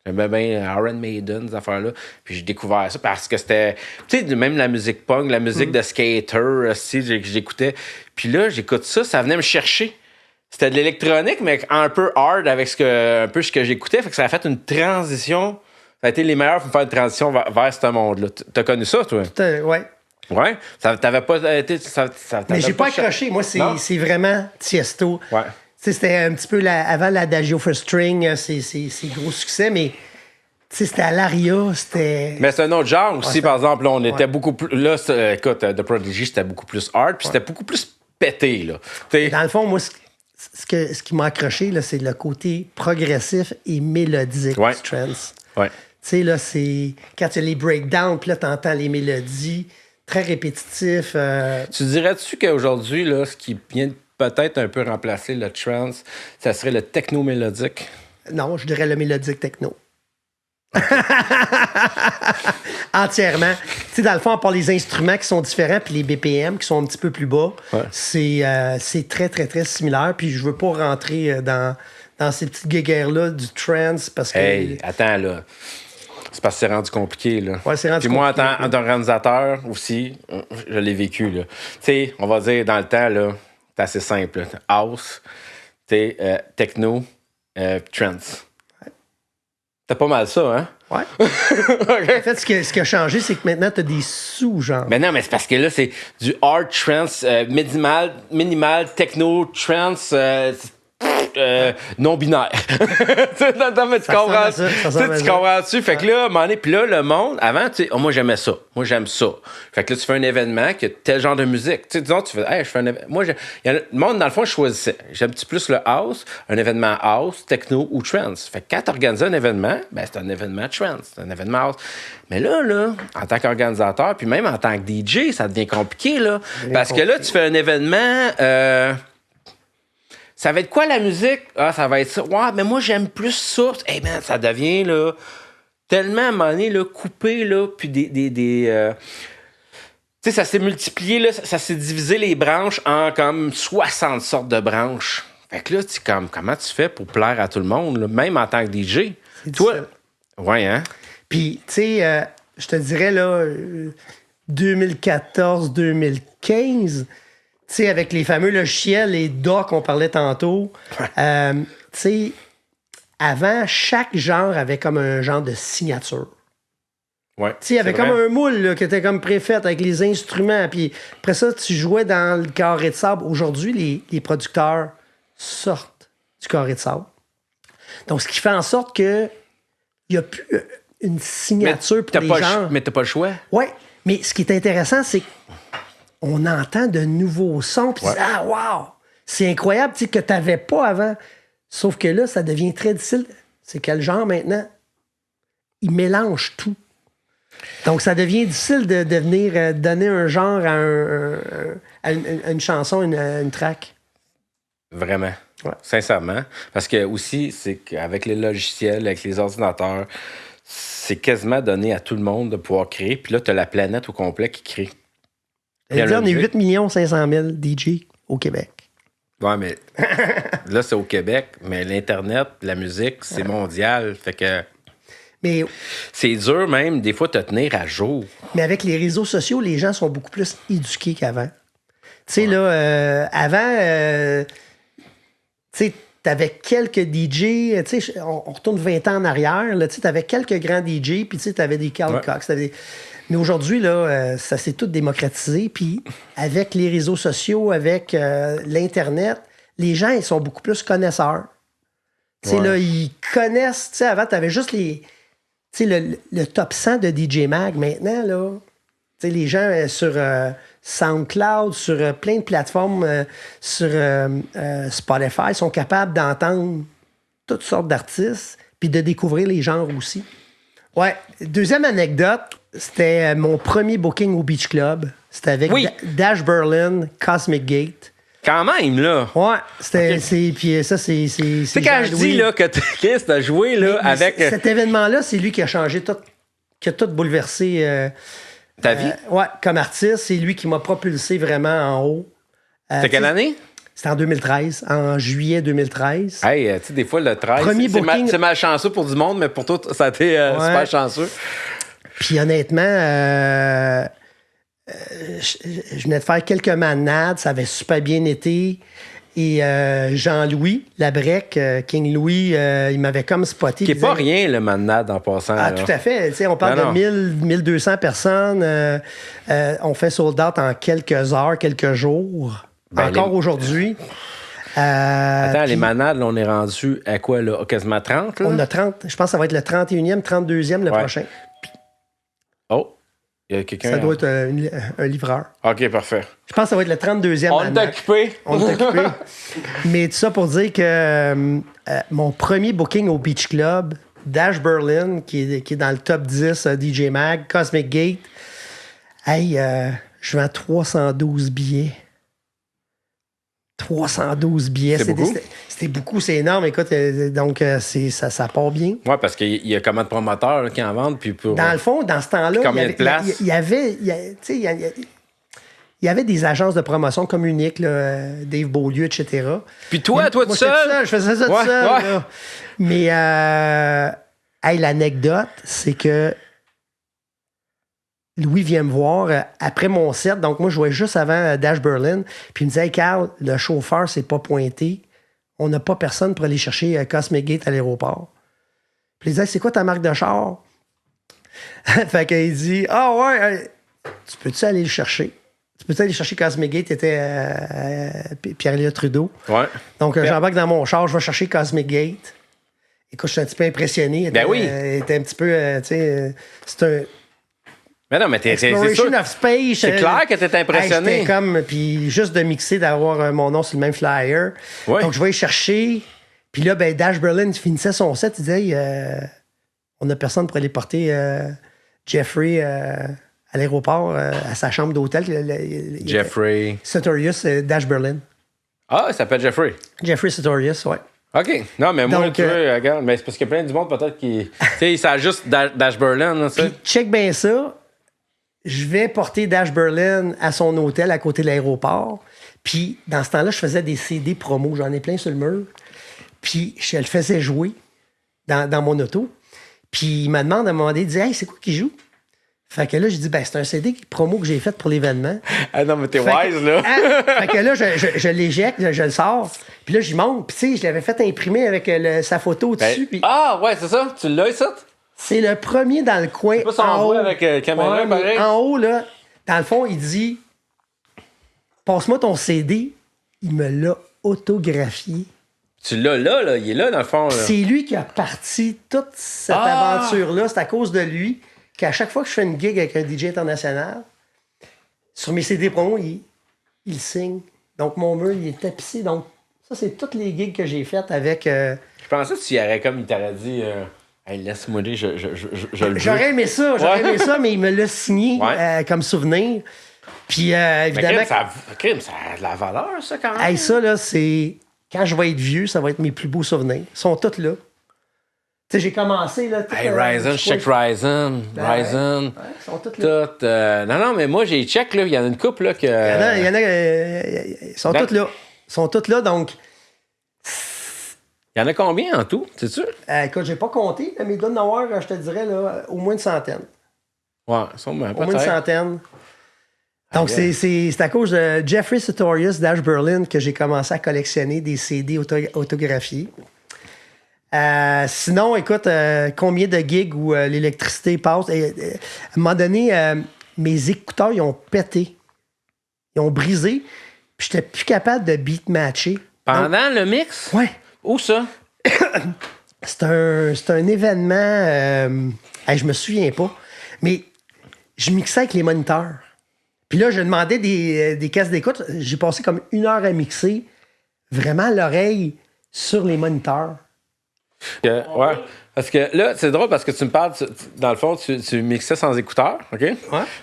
J'aimais bien Iron Maiden, ces affaires-là. Puis j'ai découvert ça parce que c'était... Tu sais, même la musique punk, la musique de skater, aussi, j'écoutais. Puis là, j'écoute ça, ça venait me chercher. C'était de l'électronique, mais un peu hard avec un peu ce que j'écoutais. Fait que ça a fait une transition. Ça a été les meilleurs pour faire une transition vers ce monde-là. T'as connu ça, toi? Ouais. Ouais? Ça t'avait pas été... Mais j'ai pas accroché. Moi, c'est vraiment Tiesto. Ouais. C'était un petit peu avant l'Adagio for String, c'est gros succès, mais c'était à l'Aria, c'était... Mais c'est un autre genre aussi, par exemple. Là, on était beaucoup plus... Là, écoute, The Prodigy, c'était beaucoup plus hard, puis c'était beaucoup plus pété, là. Dans le fond, moi, ce qui m'a accroché, là, c'est le côté progressif et mélodique du trance. Ouais. Tu sais, là, c'est... Quand tu as les breakdowns, puis là, t'entends les mélodies, très répétitifs. Tu dirais-tu qu'aujourd'hui, là, ce qui vient peut-être un peu remplacer le trance, ça serait le techno-mélodique? Non, je dirais le mélodique techno. Entièrement. Tu sais, dans le fond, à part les instruments qui sont différents puis les BPM qui sont un petit peu plus bas, c'est très, très, très similaire. Puis je veux pas rentrer dans ces petites guéguerres-là du trance parce que... Hey, attends, là. C'est parce que c'est rendu compliqué, là. Ouais, c'est rendu Puis moi, compliqué. en tant qu'organisateur aussi, je l'ai vécu, là. Tu sais, on va dire, dans le temps, là, c'est assez simple. Là. House, techno, trance. T'as pas mal ça, hein? Ouais. Okay. En fait, ce qui a changé, c'est que maintenant, tu as des sous-genres. Mais non, mais c'est parce que là, c'est du hard trance, minimal, techno, trance, non-binaire. Tu comprends-tu? Fait que là, à un moment donné, puis là, le monde, avant, tu sais, moi, j'aimais ça. Moi, j'aime ça. Fait que là, tu fais un événement qui a tel genre de musique. Tu sais, disons, tu fais, hey, je fais un événement. Moi, le monde, dans le fond, je choisissais. J'aime plus le house, un événement house, techno ou trance. Fait que quand tu organises un événement, ben, c'est un événement trance, c'est un événement house. Mais là, en tant qu'organisateur, puis même en tant que DJ, ça devient compliqué, là. Parce que là, tu fais un événement, ça va être quoi la musique? Ah, ça va être ça. Ouais, mais moi, j'aime plus ça. Eh bien, ça devient, là, tellement, à un moment donné, là, coupé, là, puis tu sais, ça s'est multiplié, là, ça s'est divisé les branches en comme 60 sortes de branches. Fait que là, comment tu fais pour plaire à tout le monde, là, même en tant que DJ? Toi? Ouais, hein? Puis, tu sais, je te dirais, là, 2014-2015... Tu sais, avec les fameux logiciels, les DAW qu'on parlait tantôt, tu sais, avant, chaque genre avait comme un genre de signature. Ouais. Tu sais, il y avait comme un moule là, qui était comme préfet avec les instruments. Puis après ça, tu jouais dans le carré de sable. Aujourd'hui, les producteurs sortent du carré de sable. Donc, ce qui fait en sorte qu'il n'y a plus une signature pour les genres. Mais t'as pas le choix. Oui, mais ce qui est intéressant, c'est on entend de nouveaux sons, puis ah, wow! C'est incroyable, tu sais, que tu n'avais pas avant. Sauf que là, ça devient très difficile. C'est quel genre maintenant? Ils mélangent tout. Donc, ça devient difficile de venir donner un genre à une chanson, une track. Vraiment. Ouais. Sincèrement. Parce que aussi, c'est qu'avec les logiciels, avec les ordinateurs, c'est quasiment donné à tout le monde de pouvoir créer. Puis là, tu as la planète au complet qui crée. On est 8 500 000 DJ au Québec. Ouais, mais là, c'est au Québec, mais l'Internet, la musique, c'est mondial. Fait que mais c'est dur même, des fois, de te tenir à jour. Mais avec les réseaux sociaux, les gens sont beaucoup plus éduqués qu'avant. Tu sais, là, avant, tu sais, t'avais quelques DJ, tu sais, on retourne 20 ans en arrière, tu sais, t'avais quelques grands DJ, puis tu sais, t'avais des Carl Cox, Mais aujourd'hui, là, ça s'est tout démocratisé. Puis avec les réseaux sociaux, avec l'Internet, les gens, ils sont beaucoup plus connaisseurs. Tu sais, là, ils connaissent. Tu sais, avant, tu avais juste le top 100 de DJ Mag. Maintenant, là, tu sais, les gens sur SoundCloud, sur plein de plateformes, sur Spotify, sont capables d'entendre toutes sortes d'artistes puis de découvrir les genres aussi. Ouais. Deuxième anecdote, c'était mon premier booking au Beach Club. C'était avec Dash Berlin, Cosmic Gate. Quand même, là. Ouais. C'était... Puis ça, c'est quand je dis là, que Chris a joué là, avec... Cet événement-là, c'est lui qui a changé tout... qui a tout bouleversé... ta vie? Ouais, comme artiste. C'est lui qui m'a propulsé vraiment en haut. C'était quelle année? C'était en 2013, en juillet 2013. Hey, tu sais, des fois, le 13, Premier c'est booking- c'est malchanceux pour du monde, mais pour toi, ça a été super chanceux. Puis honnêtement, je venais de faire quelques manades, ça avait super bien été. Et Jean-Louis Labrec, King Louis, il m'avait comme spoté. Qui il n'est pas disait- rien, le manade en passant. Ah, là. tout à fait. Tu sais, on parle Non, de 1200 personnes. On fait sold out en quelques heures, quelques jours. Ben, Encore aujourd'hui. Attends, les puis manades, là, on est rendu à quoi, là? Quasiment 30, là? on a 30. Je pense que ça va être le 31e, 32e le Ouais. prochain. Oh, il y a quelqu'un... Ça doit être un livreur. OK, parfait. Je pense que ça va être le 32e. On est manade. occupé. On est occupé. Mais tout ça pour dire que mon premier booking au Beach Club, Dash Berlin, qui est dans le top 10 DJ Mag, Cosmic Gate, hey, je vends 312 billets. 312 billets. C'est beaucoup? C'était beaucoup, c'est énorme. Écoute, donc ça part bien. Oui, parce qu'il y a comment de promoteurs là, qui en vendent, puis pour... Dans le fond, dans ce temps-là, Combien de places? il y avait des agences de promotion comme Unique, là, Dave Beaulieu, etc. Puis toi, tout Moi, seul? j'étais tout seul, je faisais ça Ouais, tout seul. ouais. Là. Mais hey, l'anecdote, c'est que Louis vient me voir après mon set. Donc, moi, je jouais juste avant Dash Berlin. Puis il me disait, hey, Carl, le chauffeur s'est pas pointé. On n'a pas personne pour aller chercher Cosmic Gate à l'aéroport. Puis il disait, c'est quoi ta marque de char? Fait qu'il dit, ah ouais, tu peux-tu aller le chercher? Tu peux-tu aller chercher Cosmic Gate? C'était Pierre-Éliott Trudeau. Ouais. Donc, j'embarque dans mon char, je vais chercher Cosmic Gate. Écoute, je suis un petit peu impressionné. Ben oui. Il était un petit peu, tu sais, c'est un Mais non, mais c'est sûr. Exploration of Space. C'est clair que t'es impressionné. Hey, j'étais comme, puis juste de mixer, d'avoir mon nom sur le même flyer. Ouais. Donc, je vais y chercher. Puis là, ben, Dash Berlin finissait son set. Il disait, hey, on n'a personne pour aller porter Jeffrey à l'aéroport, à sa chambre d'hôtel. Jeffrey. Sartorius, Dash Berlin. Ah, il s'appelle Jeffrey. Jeffrey Sartorius, ouais. OK. Non, mais moi, Donc, tu vois, regarde, mais c'est parce qu'il y a plein du monde peut-être qui... tu sais, ça a juste Dash Berlin, là, tu sais. Puis, check bien ça. Je vais porter Dash Berlin à son hôtel à côté de l'aéroport. Puis, dans ce temps-là, je faisais des CD promo. J'en ai plein sur le mur. Puis, je le faisais jouer dans mon auto. Puis, il m'a demandé à un moment donné, il dit, hey, c'est quoi qui joue? Fait que là, j'ai dit, ben, c'est un CD promo que j'ai fait pour l'événement. Ah non, mais t'es Fait wise, que, là. Fait que là, je l'éjecte, je le sors. Puis là, j'y monte. Puis, tu sais, je l'avais fait imprimer avec sa photo Ben, dessus. Puis ah, ouais, c'est ça. Tu l'as, ça? c'est le premier dans le coin. Pas son en haut. voix avec caméra, Ouais, mais pareil. en haut, là, dans le fond, il dit, passe-moi ton CD. Il me l'a autographié. Tu l'as là, il est là, dans le fond, là. C'est lui qui a parti toute cette Ah! aventure-là. C'est à cause de lui qu'à chaque fois que je fais une gig avec un DJ international, sur mes CD promo, il signe. Donc, mon mur, il est tapissé. Donc, ça, c'est toutes les gigs que j'ai faites avec... Je pensais que tu y aurais comme il t'aurait dit... Hey, laisse-moi dire, je le veux. J'aurais aimé ça, mais il me l'a signé Ouais. comme souvenir. Puis, Mais évidemment... crime, ça a de la valeur, ça, quand même. Hey, ça, là, c'est... Quand je vais être vieux, ça va être mes plus beaux souvenirs. Ils sont tous là. Tu sais, j'ai commencé, là... Hey, Ryzen, je check Ryzen. Ryzen. Ouais, ils sont tous là. Tout. Non, mais moi, j'ai check, là. Il y en a une couple, là, que... Il y en a, ils sont tous là. Ils sont tous là, donc... Il y en a combien en tout, sais-tu? Écoute, j'ai pas compté, mais il doit y en avoir, je te dirais, là, au moins une centaine. Ouais, sûrement, Au moins une peut-être. centaine. Donc, Ah, yeah. c'est à cause de Jeffrey Sartorius, Dash Berlin, que j'ai commencé à collectionner des CD autographiés. Sinon, écoute, combien de gigs où l'électricité passe? À un moment donné, mes écouteurs, ils ont pété. Ils ont brisé. Puis, j'étais plus capable de beat matcher. Pendant le mix? Ouais. Où ça? C'est un événement... je me souviens pas. Mais je mixais avec les moniteurs. Puis là, je demandais des caisses d'écoute. J'ai passé comme 1 heure à mixer. Vraiment l'oreille sur les moniteurs. Ouais. Parce que là, c'est drôle parce que tu me parles, dans le fond, tu mixais sans écouteurs, OK? Ouais.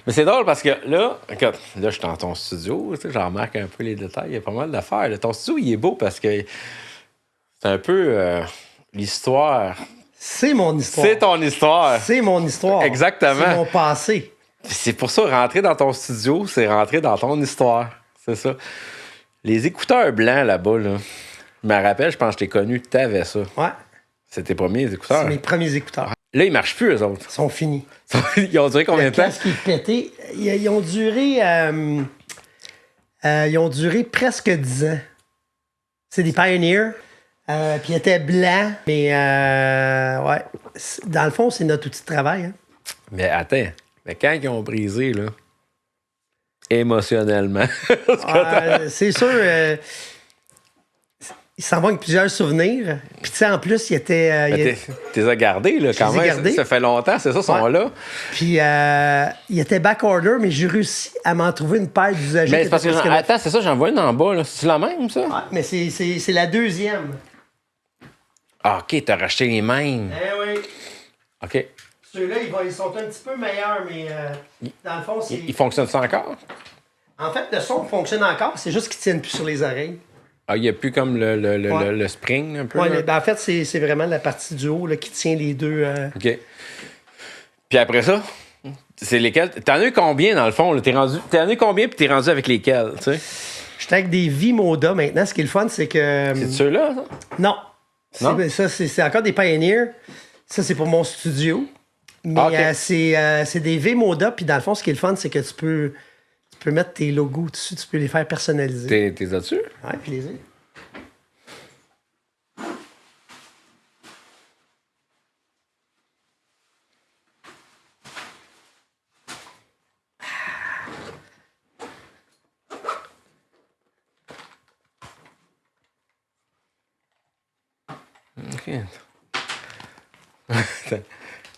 Mais c'est drôle parce que là, écoute, là, je suis dans ton studio, tu sais, j'en remarque un peu les détails, il y a pas mal d'affaires. Là. Ton studio, il est beau parce que c'est un peu l'histoire. C'est mon histoire. C'est ton histoire. C'est mon histoire. Exactement. C'est mon passé. C'est pour ça, rentrer dans ton studio, c'est rentrer dans ton histoire. C'est ça. Les écouteurs blancs là-bas, là, je me rappelle, je pense que je t'ai connu, t'avais ça. Ouais, C'est tes premiers écouteurs. c'est mes premiers écouteurs. Là, ils marchent plus, eux autres. Ils sont finis. Ils ont duré combien Le de temps? casque est pété. Ils ont duré... ils ont duré presque 10 ans. C'est des Pioneer. Puis ils étaient blancs. Mais ouais. Dans le fond, c'est notre outil de travail. Hein. Mais attends, mais quand ils ont brisé, là, émotionnellement, C'est sûr... ils s'en vont avec plusieurs souvenirs. Puis tu sais, en plus, il était... t'es as gardés, là, quand les ai même. gardés. Ça fait longtemps, c'est ça, ils sont là. Puis il était back-order, mais j'ai réussi à m'en trouver une paire d'usagers. Mais c'est parce que, attends, c'est ça, j'en vois une en bas, là. C'est la même, ça? Ouais, mais c'est la deuxième. Ah, OK, t'as racheté les mêmes. Eh oui. OK. Ceux-là, ils sont un petit peu meilleurs, mais dans le fond, c'est... Ils fonctionnent ça encore? En fait, le son fonctionne encore, c'est juste qu'ils tiennent plus sur les oreilles. Ah, il n'y a plus comme le spring, un peu? Ouais, là? ben, en fait, c'est vraiment la partie du haut là, qui tient les deux. OK. Puis après ça, c'est lesquels? T'en as eu combien, dans le fond? Là? T'en as eu combien, puis t'es rendu avec lesquels, tu sais? J'étais avec des V-Moda maintenant. Ce qui est le fun, c'est que... C'est ceux-là, ça? Non. Non? C'est encore des Pioneer. Ça, c'est pour mon studio. Mais OK. c'est des V-Moda. Puis dans le fond, ce qui est le fun, c'est que tu peux mettre tes logos dessus. Tu peux les faire personnaliser. T'es là-dessus? Ouais, puis les OK.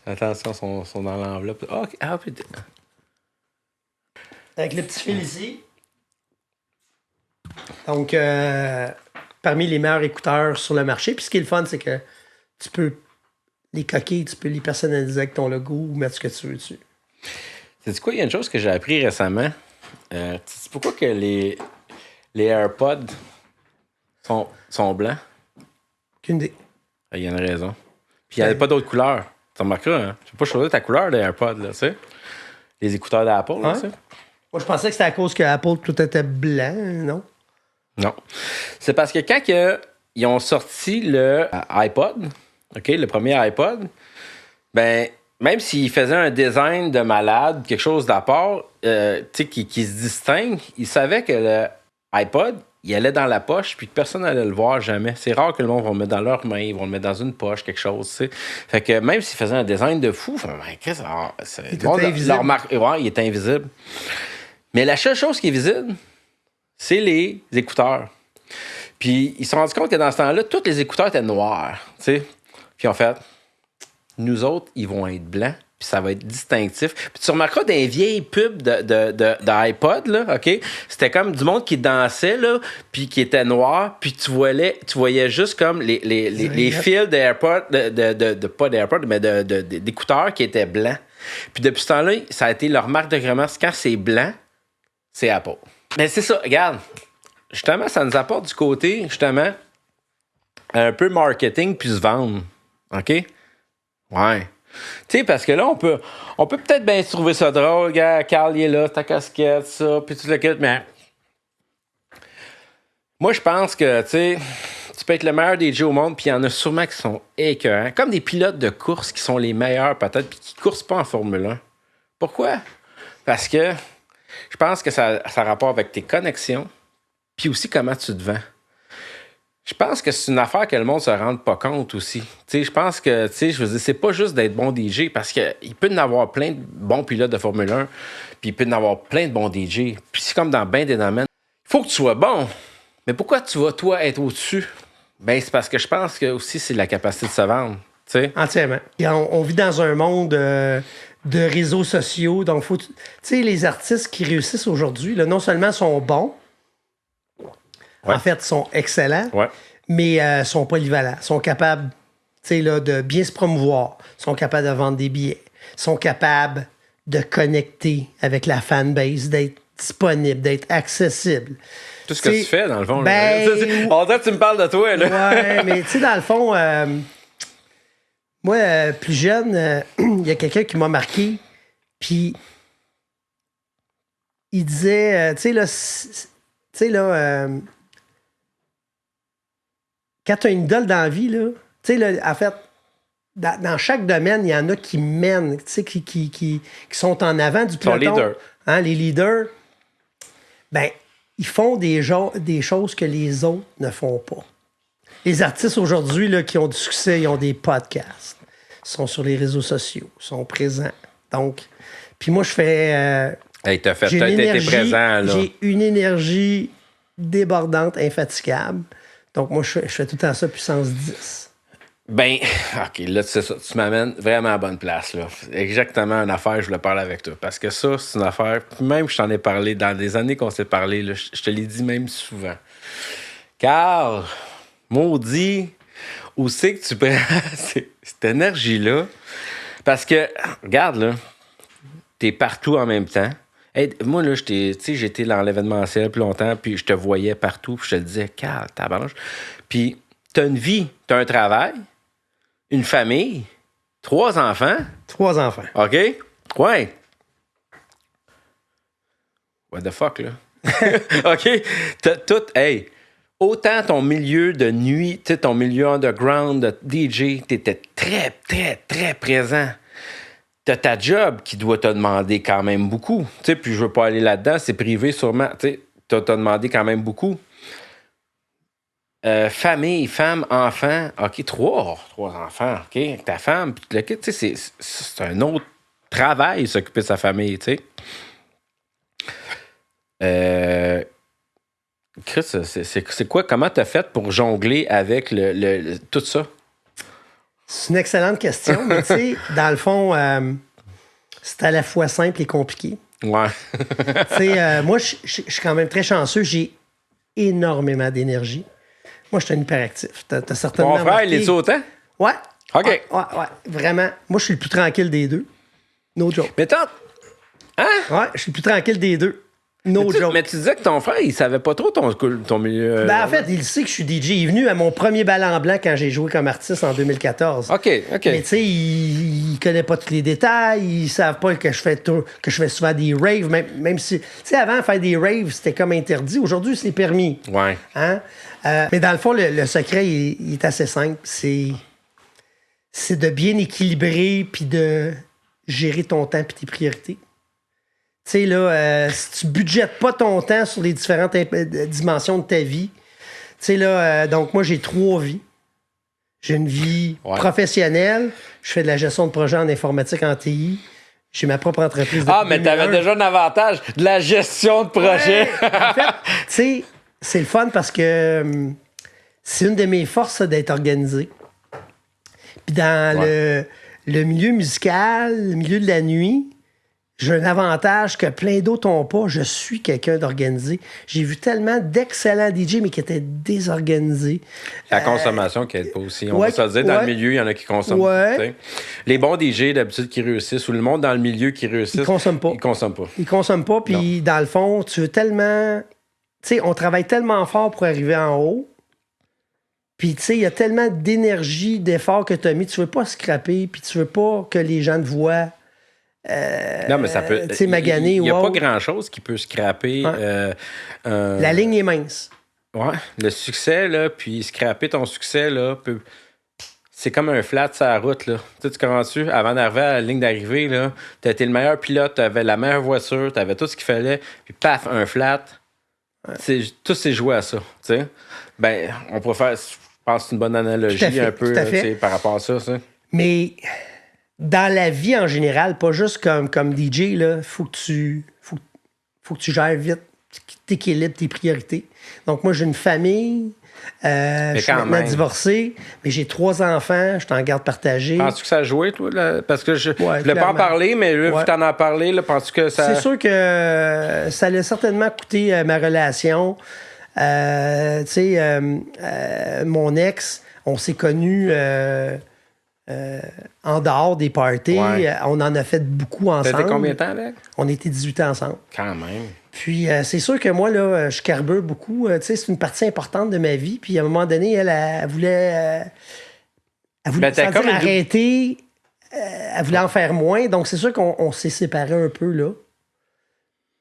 Attention, sont dans l'enveloppe. OK. Ah, putain. avec le petit fil ici. Donc, parmi les meilleurs écouteurs sur le marché. Puis ce qui est le fun, c'est que tu peux les coquer, tu peux les personnaliser avec ton logo ou mettre ce que tu veux dessus. Sais-tu quoi? Il y a une chose que j'ai appris récemment. Sais-tu pourquoi que les AirPods sont blancs? Aucune idée. Il y a une raison. Puis il n'y avait pas d'autres couleurs. Tu remarqueras, hein? Tu peux pas choisir ta couleur des AirPods, là, tu sais? Les écouteurs d'Apple, là, Hein? tu sais? Moi, je pensais que c'était à cause que Apple tout était blanc, non? Non. C'est parce que quand ils ont sorti le iPod, OK, le premier iPod, ben, même s'ils faisaient un design de malade, quelque chose d'apport, tu sais, qui se distingue, ils savaient que le iPod, il allait dans la poche, puis que personne n'allait le voir jamais. C'est rare que le monde va le mettre dans leurs mains, ils vont le mettre dans une poche, quelque chose, tu sais. Fait que même s'ils faisaient un design de fou, ben, Chris, Il était invisible. Ouais, il est invisible. Mais la seule chose qui est visible, c'est les écouteurs. Puis ils se sont rendus compte que dans ce temps-là, tous les écouteurs étaient noirs, tu sais. Puis en fait, nous autres, ils vont être blancs, puis ça va être distinctif. Puis tu remarqueras des vieilles pubs d'iPod, là, OK? C'était comme du monde qui dansait, là, puis qui était noir, puis tu voyais juste comme les fils d'AirPod, pas d'AirPod, mais d'écouteurs qui étaient blancs. Puis depuis ce temps-là, ça a été leur marque de commerce. Quand c'est blanc, c'est Apple. Mais c'est ça, regarde. Justement, ça nous apporte du côté, justement, un peu marketing puis se vendre. OK? Ouais. Tu sais, parce que là, on peut peut-être bien trouver ça drôle. Gars, Carl, il est là, ta casquette, ça, puis tout le kit, mais moi, je pense que, tu sais, tu peux être le meilleur DJ au monde, puis il y en a sûrement qui sont écœurants. Comme des pilotes de course qui sont les meilleurs, peut-être, puis qui ne coursent pas en Formule 1. Pourquoi? Parce que je pense que ça a rapport avec tes connexions, puis aussi comment tu te vends. Je pense que c'est une affaire que le monde se rende pas compte aussi. Tu sais, je pense que, tu sais, je veux dire, c'est pas juste d'être bon DJ, parce qu'il peut y en avoir plein de bons pilotes de Formule 1, puis il peut y en avoir plein de bons DJ. Puis c'est comme dans bien des domaines. Il faut que tu sois bon. Mais pourquoi tu vas, toi, être au-dessus? Ben, c'est parce que je pense que aussi c'est la capacité de se vendre. Tu sais? Entièrement. Et on vit dans un monde de réseaux sociaux. Donc, faut. Tu sais, les artistes qui réussissent aujourd'hui, là, non seulement sont bons, Ouais. en fait, sont excellents, Ouais. mais sont polyvalents. Sont capables, tu sais, là, de bien se promouvoir. Sont capables de vendre des billets. Sont capables de connecter avec la fanbase, d'être disponible, d'être accessible. Tout ce que tu fais, dans le fond. Ben, là. On dirait que tu me parles de toi, là. Ouais, mais tu sais, dans le fond, moi, plus jeune, il y a quelqu'un qui m'a marqué, puis il disait, tu sais, là, tu sais, là, quand tu as une idole dans la vie, là, tu sais, là, en fait, dans chaque domaine, il y en a qui mènent, tu sais, qui sont en avant du peloton. Leaders. Hein, les leaders, ben, ils font des choses que les autres ne font pas. Les artistes aujourd'hui là, qui ont du succès, ils ont des podcasts, sont sur les réseaux sociaux, sont présents. Donc, puis moi, je fais... Hey, t'as été présent, là. J'ai une énergie débordante, infatigable. Donc, moi, je fais tout le temps ça puissance 10. Ben, OK, là, c'est ça. Tu m'amènes vraiment à la bonne place, là. Exactement une affaire, je voulais parler avec toi. Parce que ça, c'est une affaire... Même je t'en ai parlé dans les années qu'on s'est parlé, là, je te l'ai dit même souvent. Carl, maudit, où c'est que tu prends cette énergie-là? Parce que, regarde, là, t'es partout en même temps. Hey, moi, là, j'étais dans l'événementiel plus longtemps, puis je te voyais partout, puis je te disais, Carl, tabarnouche. Puis t'as une vie, t'as un travail, une famille, 3 enfants. 3 enfants. OK? Ouais. What the fuck, là? OK? T'as tout, hey, autant ton milieu de nuit, tu sais, ton milieu underground de DJ, t'étais très, très, très présent. T'as ta job qui doit te demander quand même beaucoup. Tu sais, puis je veux pas aller là-dedans, c'est privé sûrement. Tu sais, t'as demandé quand même beaucoup. Famille, femme, enfant. OK, 3 enfants, OK, avec ta femme. Tu sais, c'est un autre travail, s'occuper de sa famille, tu sais. Chris, c'est quoi? Comment t'as fait pour jongler avec tout ça? C'est une excellente question, mais tu sais, dans le fond, c'est à la fois simple et compliqué. Ouais. Tu sais, moi, je suis quand même très chanceux. J'ai énormément d'énergie. Moi, je suis un hyperactif. T'as certainement Ton frère, il est-tu autant? Ouais. OK. Ouais, vraiment. Moi, je suis le plus tranquille des deux. No joke. Mais toi, hein? Ouais, je suis le plus tranquille des deux. No joke. Mais tu disais que ton frère, il savait pas trop ton milieu. Ben, en fait, il sait que je suis DJ. Il est venu à mon premier bal en blanc quand j'ai joué comme artiste en 2014. OK. Mais tu sais, il connaît pas tous les détails. Ils savent pas que je fais souvent des raves. Même si... Tu sais, avant, faire des raves, c'était comme interdit. Aujourd'hui, c'est permis. Ouais. Hein? Mais dans le fond, le secret, il est assez simple. C'est de bien équilibrer puis de gérer ton temps puis tes priorités. Tu sais, là, si tu budgètes pas ton temps sur les différentes dimensions de ta vie, tu sais, là, donc moi, j'ai 3 vies. J'ai une vie professionnelle. Je fais de la gestion de projet en informatique, en TI. J'ai ma propre entreprise. Mais t'avais déjà un avantage de la gestion de projet. Ouais. En fait, tu sais, c'est le fun parce que c'est une de mes forces ça, d'être organisé. Puis dans le milieu musical, le milieu de la nuit, j'ai un avantage que plein d'autres n'ont pas. Je suis quelqu'un d'organisé. J'ai vu tellement d'excellents DJ, mais qui étaient désorganisés. La consommation qui aide pas aussi. On va se le dire, dans le milieu, il y en a qui consomment. Ouais. Les bons DJ, d'habitude, qui réussissent, ou le monde dans le milieu qui réussit, Ils consomment pas. Ils consomment pas, puis dans le fond, tu veux tellement... Tu sais, on travaille tellement fort pour arriver en haut. Puis, tu sais, il y a tellement d'énergie, d'efforts que tu as mis. Tu veux pas scraper, puis tu veux pas que les gens te voient... non, mais ça peut. Tu sais, magané. Il n'y a pas grand-chose qui peut scraper. La ligne est mince. Ouais. Le succès, là, puis scraper ton succès, là, c'est comme un flat sur la route, là. Tu comprends-tu? Avant d'arriver à la ligne d'arrivée, là, tu étais le meilleur pilote, tu avais la meilleure voiture, tu avais tout ce qu'il fallait, puis paf, un flat. Ouais. Tout s'est joué à ça, tu sais. Ben, on pourrait faire, je pense, une bonne analogie un peu par rapport à ça. Mais dans la vie en général, pas juste comme DJ, là, faut que tu gères vite, que tu équilibres tes priorités. Donc, moi, j'ai une famille. Je suis maintenant divorcé, mais j'ai 3 enfants, je suis en garde partagée. Penses-tu que ça a joué, toi? Là? Parce que je voulais pas en parler, mais là, vu que tu en as parlé, là, penses-tu que ça... C'est sûr que ça l'a certainement coûté ma relation. Tu sais, mon ex, on s'est connus en dehors des parties. Ouais. On en a fait beaucoup ensemble. T'as été combien de temps avec? On était 18 ans ensemble. Quand même. Puis c'est sûr que moi, là, je carbure beaucoup. Tu sais, c'est une partie importante de ma vie. Puis à un moment donné, elle voulait... elle voulait arrêter. Elle voulait en faire moins. Donc c'est sûr qu'on s'est séparés un peu, là.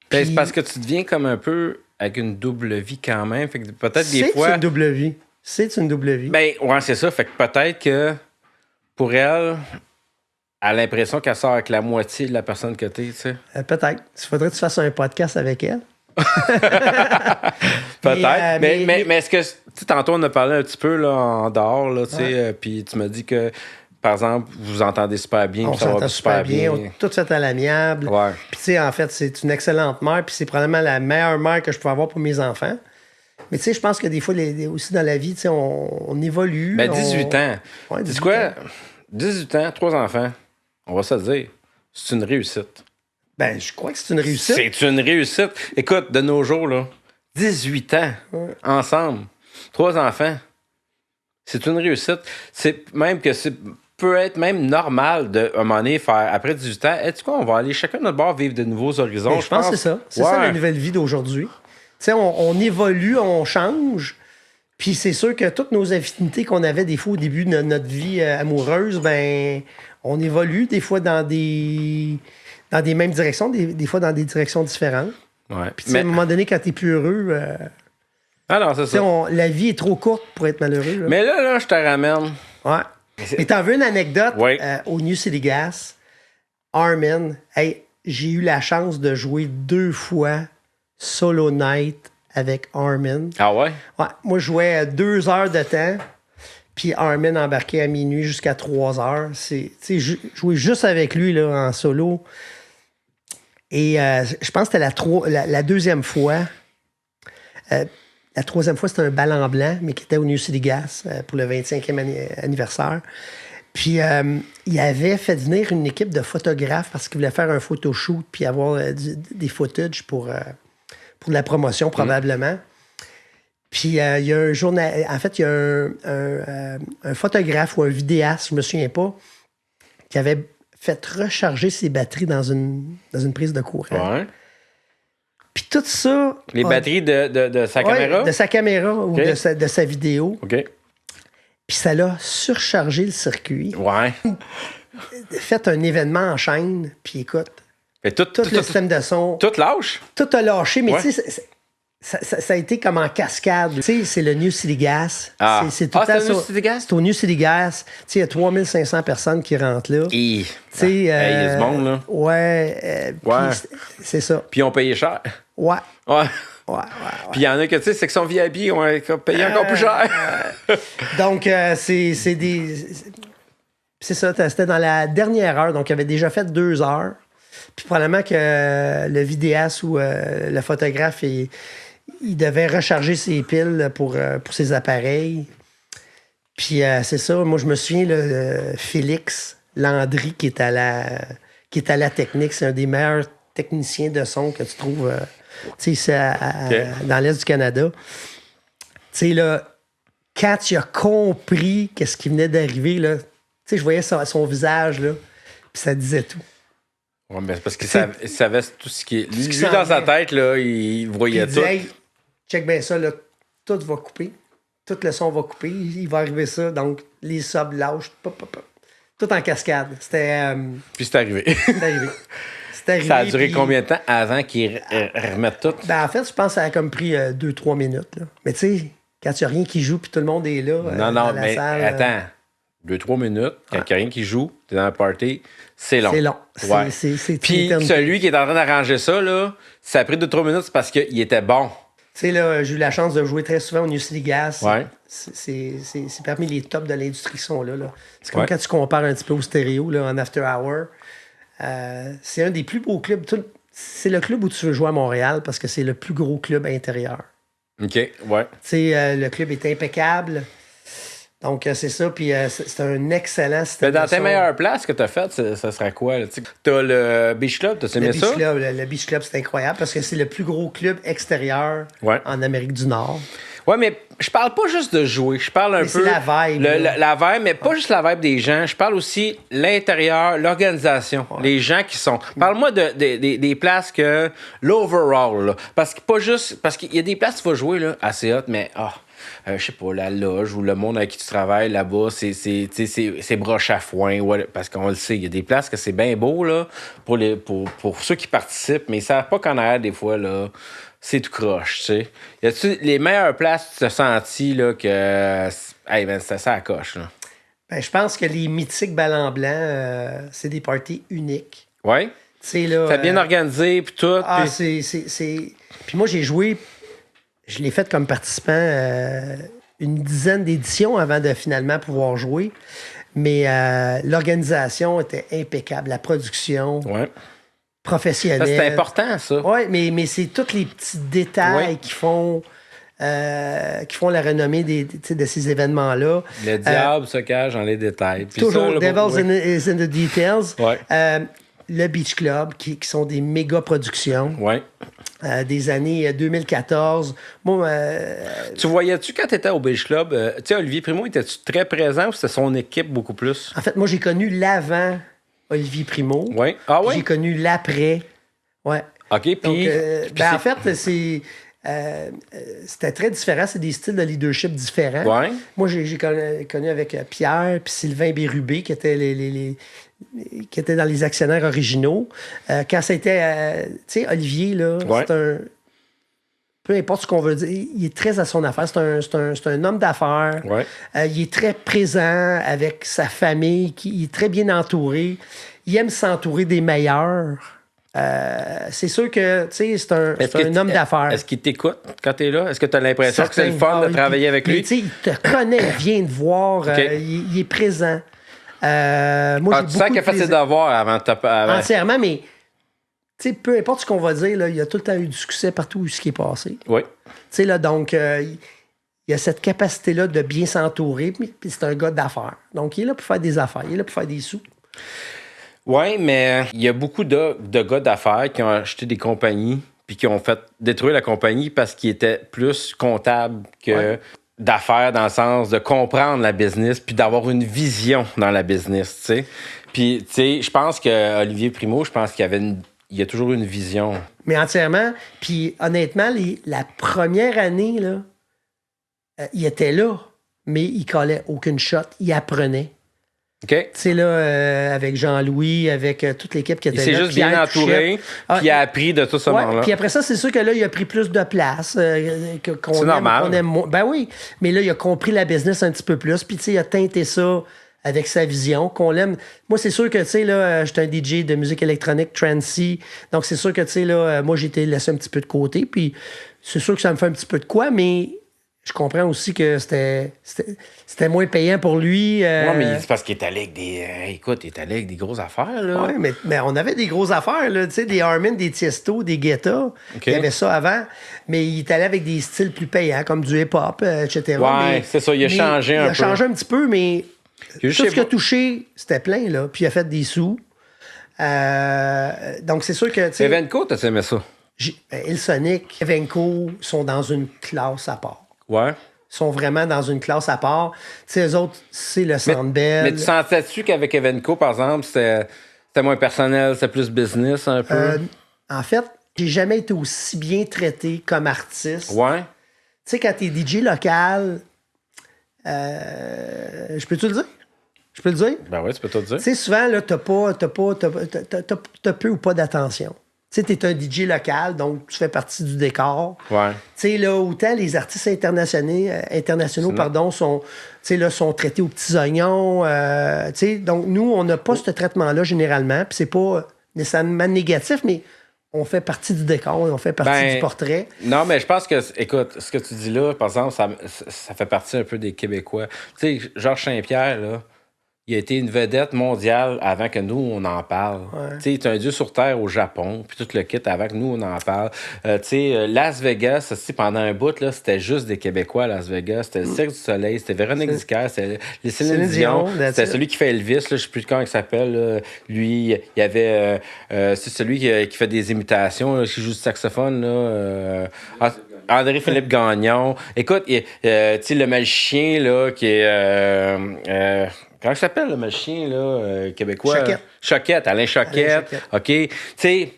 Puis... C'est parce que tu deviens comme un peu avec une double vie quand même. Fait que peut-être des C'est fois. une double vie. C'est une double vie. Ben, ouais, c'est ça. Fait que peut-être que pour elle, elle a l'impression qu'elle sort avec la moitié de la personne que t'es, tu sais. Peut-être. Il faudrait que tu fasses un podcast avec elle. Peut-être. Mais est-ce que. Tu sais, tantôt, on a parlé un petit peu là, en dehors, là, tu sais, puis tu m'as dit que, par exemple, vous vous entendez super bien, On puis ça va s'entend super bien. bien. On a tout fait à l'amiable. Ouais. Puis, tu sais, en fait, c'est une excellente mère. Puis, c'est probablement la meilleure mère que je peux avoir pour mes enfants. Mais, tu sais, je pense que des fois, aussi dans la vie, tu sais, on évolue. Ben, 18 ans. Ouais, Tu sais 18 quoi? ans. 18 ans, 3 enfants. On va se le dire. C'est une réussite. Ben, je crois que c'est une réussite. C'est une réussite. Écoute, de nos jours, là, 18 ans, ensemble, 3 enfants, c'est une réussite. C'est même que c'est peut être même normal de, à un moment donné, faire, après 18 ans, tu quoi, on va aller chacun de notre bord vivre de nouveaux horizons. Ben, je pense que c'est ça. C'est ça la nouvelle vie d'aujourd'hui. Tu sais, on évolue, on change. Puis c'est sûr que toutes nos affinités qu'on avait des fois au début de notre vie amoureuse, ben, on évolue des fois dans des mêmes directions, des fois dans des directions différentes. Ouais. Puis tu sais, à un moment donné, quand t'es plus heureux, Alors, c'est tu sais, ça. la vie est trop courte pour être malheureux. Là. Mais là, je te ramène. Ouais. Mais t'en veux une anecdote? Oui. Au New City Gas, Armin, hey, j'ai eu la chance de jouer 2 fois Solo Night avec Armin. Ah ouais? Ouais, moi, je jouais 2 heures de temps, puis Armin embarquait à minuit jusqu'à 3 heures. Tu sais, jouer juste avec lui là, en solo. Et je pense que c'était la deuxième fois. La troisième fois, c'était un bal en blanc, mais qui était au New City Gas pour le 25e anniversaire. Puis, il avait fait venir une équipe de photographes parce qu'il voulait faire un photoshoot puis avoir des footages pour de la promotion, probablement. Puis, il y a un journal... En fait, il y a un photographe ou un vidéaste, je me souviens pas, qui avait fait recharger ses batteries dans une prise de courant. Ouais. Puis tout ça... Les batteries de sa caméra? De sa caméra ou OK. de sa vidéo. OK. Puis ça l'a surchargé le circuit. Ouais. Fait un événement en chaîne. Puis écoute, Fait tout le système de son, tout lâche? tout a lâché. Mais Ouais. tu sais, ça a été comme en cascade. Tu sais, c'est le New City Gas. Ah. C'est tout le Ah, temps c'est au New ça. City Gas? C'est au New City Gas. Tu sais, il y a 3500 personnes qui rentrent là. Et... Tu sais, il y a du monde, là. Ouais. Ouais. Puis c'est ça. Puis ils ont payé cher. Ouais. Ouais. Ouais. Puis il y en a que, tu sais, section VIP, on a payé encore plus cher. Donc, c'est des... C'est ça, c'était dans la dernière heure. Donc, il avait déjà fait 2 heures. Puis probablement que le vidéaste ou le photographe, il devait recharger ses piles pour ses appareils. Puis c'est ça, moi, je me souviens, là, Félix Landry, qui est à la technique, c'est un des meilleurs techniciens de son que tu trouves... tu sais, dans l'Est du Canada. Tu sais, là, quand il a compris qu'est-ce qui venait d'arriver, là, tu sais, je voyais son visage, là, puis ça disait tout. Ouais, mais c'est parce qu'il C'est- savait tout ce qui est. ce qui Lui, s'en dans sa vient. tête, là, il Puis voyait il tout. disait, hey, check bien ça, là, tout va couper. Tout le son va couper. Il va arriver ça. Donc, les subs lâchent. Pop, pop, pop. Tout en cascade. C'était Puis c'est arrivé. c'est arrivé. C'est arrivé. Ça a duré puis- combien de temps avant qu'il remette tout? Ben, en fait, je pense que ça a comme pris 2-3 minutes. Là. Mais tu sais, quand il n'y a rien qui joue puis tout le monde est là Non, dans non, la mais salle, attends. 2-3 minutes, quand il n'y a rien qui joue, t'es dans la party, c'est long. c'est long. Ouais. C'est une Puis éternité. celui qui est en train d'arranger ça, là, ça a pris 2-3 minutes, c'est parce qu'il était bon. Tu sais, là, j'ai eu la chance de jouer très souvent au New City Gas. Ouais. C'est parmi les tops de l'industrie son là. C'est comme Ouais. quand tu compares un petit peu au stéréo là, en after hour. C'est un des plus beaux clubs. C'est le club où tu veux jouer à Montréal parce que c'est le plus gros club intérieur. OK, ouais. Tu sais, le club est impeccable. Donc, c'est ça. Puis, c'est un excellent Mais système dans de tes son. meilleures places que t'as faites, ça serait quoi? Là? T'as le Beach Club, t'as aimé Le ça? Beach Club, le Beach Club, c'est incroyable parce que c'est le plus gros club extérieur Ouais. en Amérique du Nord. Ouais, mais je parle pas juste de jouer. Je parle un Mais peu. c'est la vibe, là. La vibe, mais pas juste la vibe des gens. Je parle aussi l'intérieur, l'organisation, les gens qui sont. Parle-moi des places que. L'overall, là. Parce que pas juste. Parce qu'il y a des places où tu vas jouer, là, assez hot, mais. je sais pas, la loge ou le monde avec qui tu travailles là-bas, c'est broche à foin. Parce qu'on le sait, il y a des places que c'est bien beau là, pour ceux qui participent, mais ils savent pas qu'en arrière, des fois, là, c'est tout croche, tu sais. Y a-tu les meilleures places tu t'as senti là, que. Hey, ben, c'était ça à coche, là? Ben, je pense que les mythiques ballons blancs, c'est des parties uniques. Ouais? Tu sais, là. T'as bien organisé, puis tout. Ah, Puis... c'est. Puis moi, j'ai joué. Je l'ai fait comme participant une dizaine d'éditions avant de finalement pouvoir jouer. Mais l'organisation était impeccable. La production. Ouais. Professionnelle. Ça, c'est important, ça. Oui, mais c'est tous les petits détails qui font la renommée de ces événements-là. Le diable se cache dans les détails. Puis Toujours, ça, là, Devil's is in the details. Ouais. Le Beach Club, qui sont des méga productions. Ouais. Des années 2014. Moi, Tu voyais-tu quand tu étais au Beach Club, tu sais, Olivier Primo, étais-tu très présent ou c'était son équipe beaucoup plus? en fait, moi, j'ai connu l'avant Olivier Primo. Oui. Ah oui? J'ai connu l'après. Ouais. OK, puis... Donc, en fait, c'était très différent. C'est des styles de leadership différents. Ouais. Moi, j'ai connu avec Pierre puis Sylvain Bérubé, qui étaient qui étaient dans les actionnaires originaux. Quand c'était... tu sais, Olivier, là, c'est un... Peu importe ce qu'on veut dire, il est très à son affaire. C'est un homme d'affaires. Ouais. Il est très présent avec sa famille. Il est très bien entouré. Il aime s'entourer des meilleurs. C'est sûr que c'est un homme d'affaires. Est-ce qu'il t'écoute quand tu es là? Est-ce que tu as l'impression que c'est le fun de travailler avec lui? Il te connaît, il vient te voir, il est présent. Moi, tu sens qu'il a fait ses devoirs avant de te... Entièrement, mais peu importe ce qu'on va dire, là, il a tout le temps eu du succès partout où ce qui est passé. Oui. Là, donc, il a cette capacité-là de bien s'entourer, puis c'est un gars d'affaires. Donc, il est là pour faire des affaires, il est là pour faire des sous. Oui, mais il y a beaucoup de gars d'affaires qui ont acheté des compagnies puis qui ont fait détruire la compagnie parce qu'ils étaient plus comptables que d'affaires, dans le sens de comprendre la business puis d'avoir une vision dans la business, tu sais. Puis, tu sais, je pense que Olivier Primo, je pense qu'il y a toujours une vision. Mais entièrement. Puis, honnêtement, la première année, là, il était là, mais il collait aucune shot. Il apprenait. OK. Tu sais, là, avec Jean-Louis, avec toute l'équipe qui était là. Il s'est juste bien entouré, puis il a appris de tout ce monde-là. Puis après ça, c'est sûr que là, il a pris plus de place. C'est normal. Qu'on aime moins. Ben oui, mais là, il a compris la business un petit peu plus, puis tu sais, il a teinté ça avec sa vision, qu'on l'aime. Moi, c'est sûr que, tu sais, là, j'étais un DJ de musique électronique, trancy, donc c'est sûr que, tu sais, là, moi, j'ai été laissé un petit peu de côté, puis c'est sûr que ça me fait un petit peu de quoi, mais... Je comprends aussi que c'était moins payant pour lui. Non, mais c'est parce qu'il est allé avec des... écoute, il est allé avec des grosses affaires, là. Oui, mais on avait des grosses affaires, là. Tu sais, des Armin, des Tiesto, des Guetta. Il y avait ça avant. Mais il est allé avec des styles plus payants, comme du hip-hop, etc. Oui, c'est ça. Il a changé un peu. Il a changé un petit peu, mais tout ce qu'il a touché, c'était plein, là. Puis il a fait des sous. Donc, c'est sûr que... Evenco, t'as aimé ça? Hillsonic, Evenco sont dans une classe à part. Ouais. Sont vraiment dans une classe à part. Tu sais, eux autres, c'est le Centre Bell. Mais tu sentais-tu qu'avec Evenco, par exemple, c'était moins personnel, c'était plus business un peu? En fait, j'ai jamais été aussi bien traité comme artiste. Ouais. Tu sais, quand t'es DJ local, je peux-tu le dire? Je peux le dire? Ben oui, tu peux tout dire. Tu sais, souvent, là, t'as peu ou pas d'attention. Tu sais, t'es un DJ local, donc tu fais partie du décor. Ouais. Tu sais, là, autant les artistes internationaux sont traités aux petits oignons. Tu sais, donc, nous, on n'a pas ce traitement-là, généralement. Puis c'est pas nécessairement négatif, mais on fait partie du décor et on fait partie du portrait. Non, mais je pense que, écoute, ce que tu dis là, par exemple, ça fait partie un peu des Québécois. Tu sais, Georges Saint-Pierre, là, il a été une vedette mondiale avant que nous, on en parle. Ouais. Tu sais, il est un dieu sur terre au Japon, puis tout le kit avant que nous, on en parle. Tu sais, Las Vegas, pendant un bout, là, c'était juste des Québécois à Las Vegas. C'était le Cirque du Soleil, c'était Véronique Dicker, c'était les Céline Dion. C'était celui qui fait Elvis, là, je ne sais plus comment il s'appelle. Là. Lui, il y avait... c'est celui qui fait des imitations, là, qui joue du saxophone. Là, André-Philippe Gagnon. Écoute, tu sais, le magicien, là, qui est... comment il s'appelle, le magicien, là, québécois? Choquette. Alain Choquette. OK. Tu sais,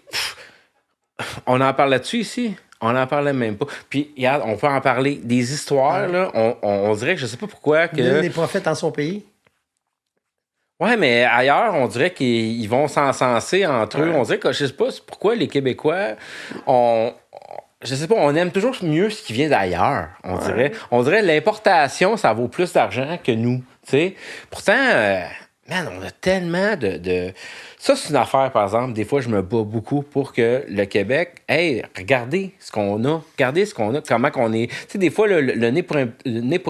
on en parle là-dessus ici. On n'en parlait même pas. Puis, regarde, on peut en parler. Des histoires, là, on dirait que je sais pas pourquoi que... Nul n'est prophète en son pays. Ouais, mais ailleurs, on dirait qu'ils vont s'encenser entre eux. On dirait que, je sais pas pourquoi les Québécois, je sais pas, on aime toujours mieux ce qui vient d'ailleurs, on dirait. On dirait l'importation, ça vaut plus d'argent que nous, tu sais. Pourtant, man, on a tellement de... Ça, c'est une affaire, par exemple. Des fois, je me bats beaucoup pour que le Québec... Hey, regardez ce qu'on a. Regardez ce qu'on a, comment qu'on est... Tu sais, des fois, le nez pour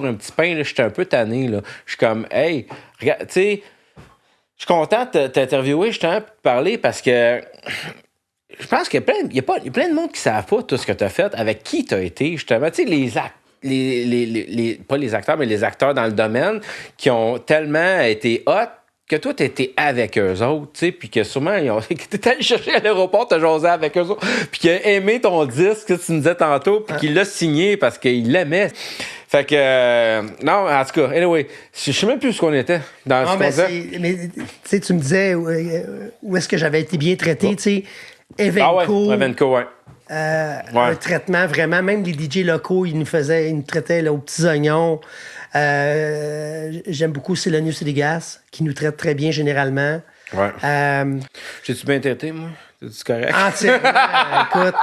un petit pain, là, je suis un peu tanné, là. Je suis comme, hey, regarde, tu sais... Je suis content de t'interviewer, justement, pour te parler, parce que... Je pense qu'il y a plein de monde qui ne savent pas tout ce que tu as fait, avec qui tu as été, justement. Tu sais, pas les acteurs, mais les acteurs dans le domaine qui ont tellement été hot que toi, tu étais avec eux autres, tu sais, puis que sûrement, tu es allé chercher à l'aéroport, tu as jasé avec eux autres, puis qu'il a aimé ton disque, que tu nous disais tantôt, puis qu'il l'a signé parce qu'il l'aimait. Fait que, non, en tout cas, anyway, je sais même plus où qu'on était dans ce qu'on mais tu sais, tu me disais où est-ce que j'avais été bien traité, tu sais. Evenco. Evenco, ouais. Un traitement vraiment, même les DJ locaux, ils nous traitaient là, aux petits oignons. J'aime beaucoup Célonius et des Gas, qui nous traitent très bien généralement. Ouais. J'ai-tu bien traité, moi? C'est correct? Écoute,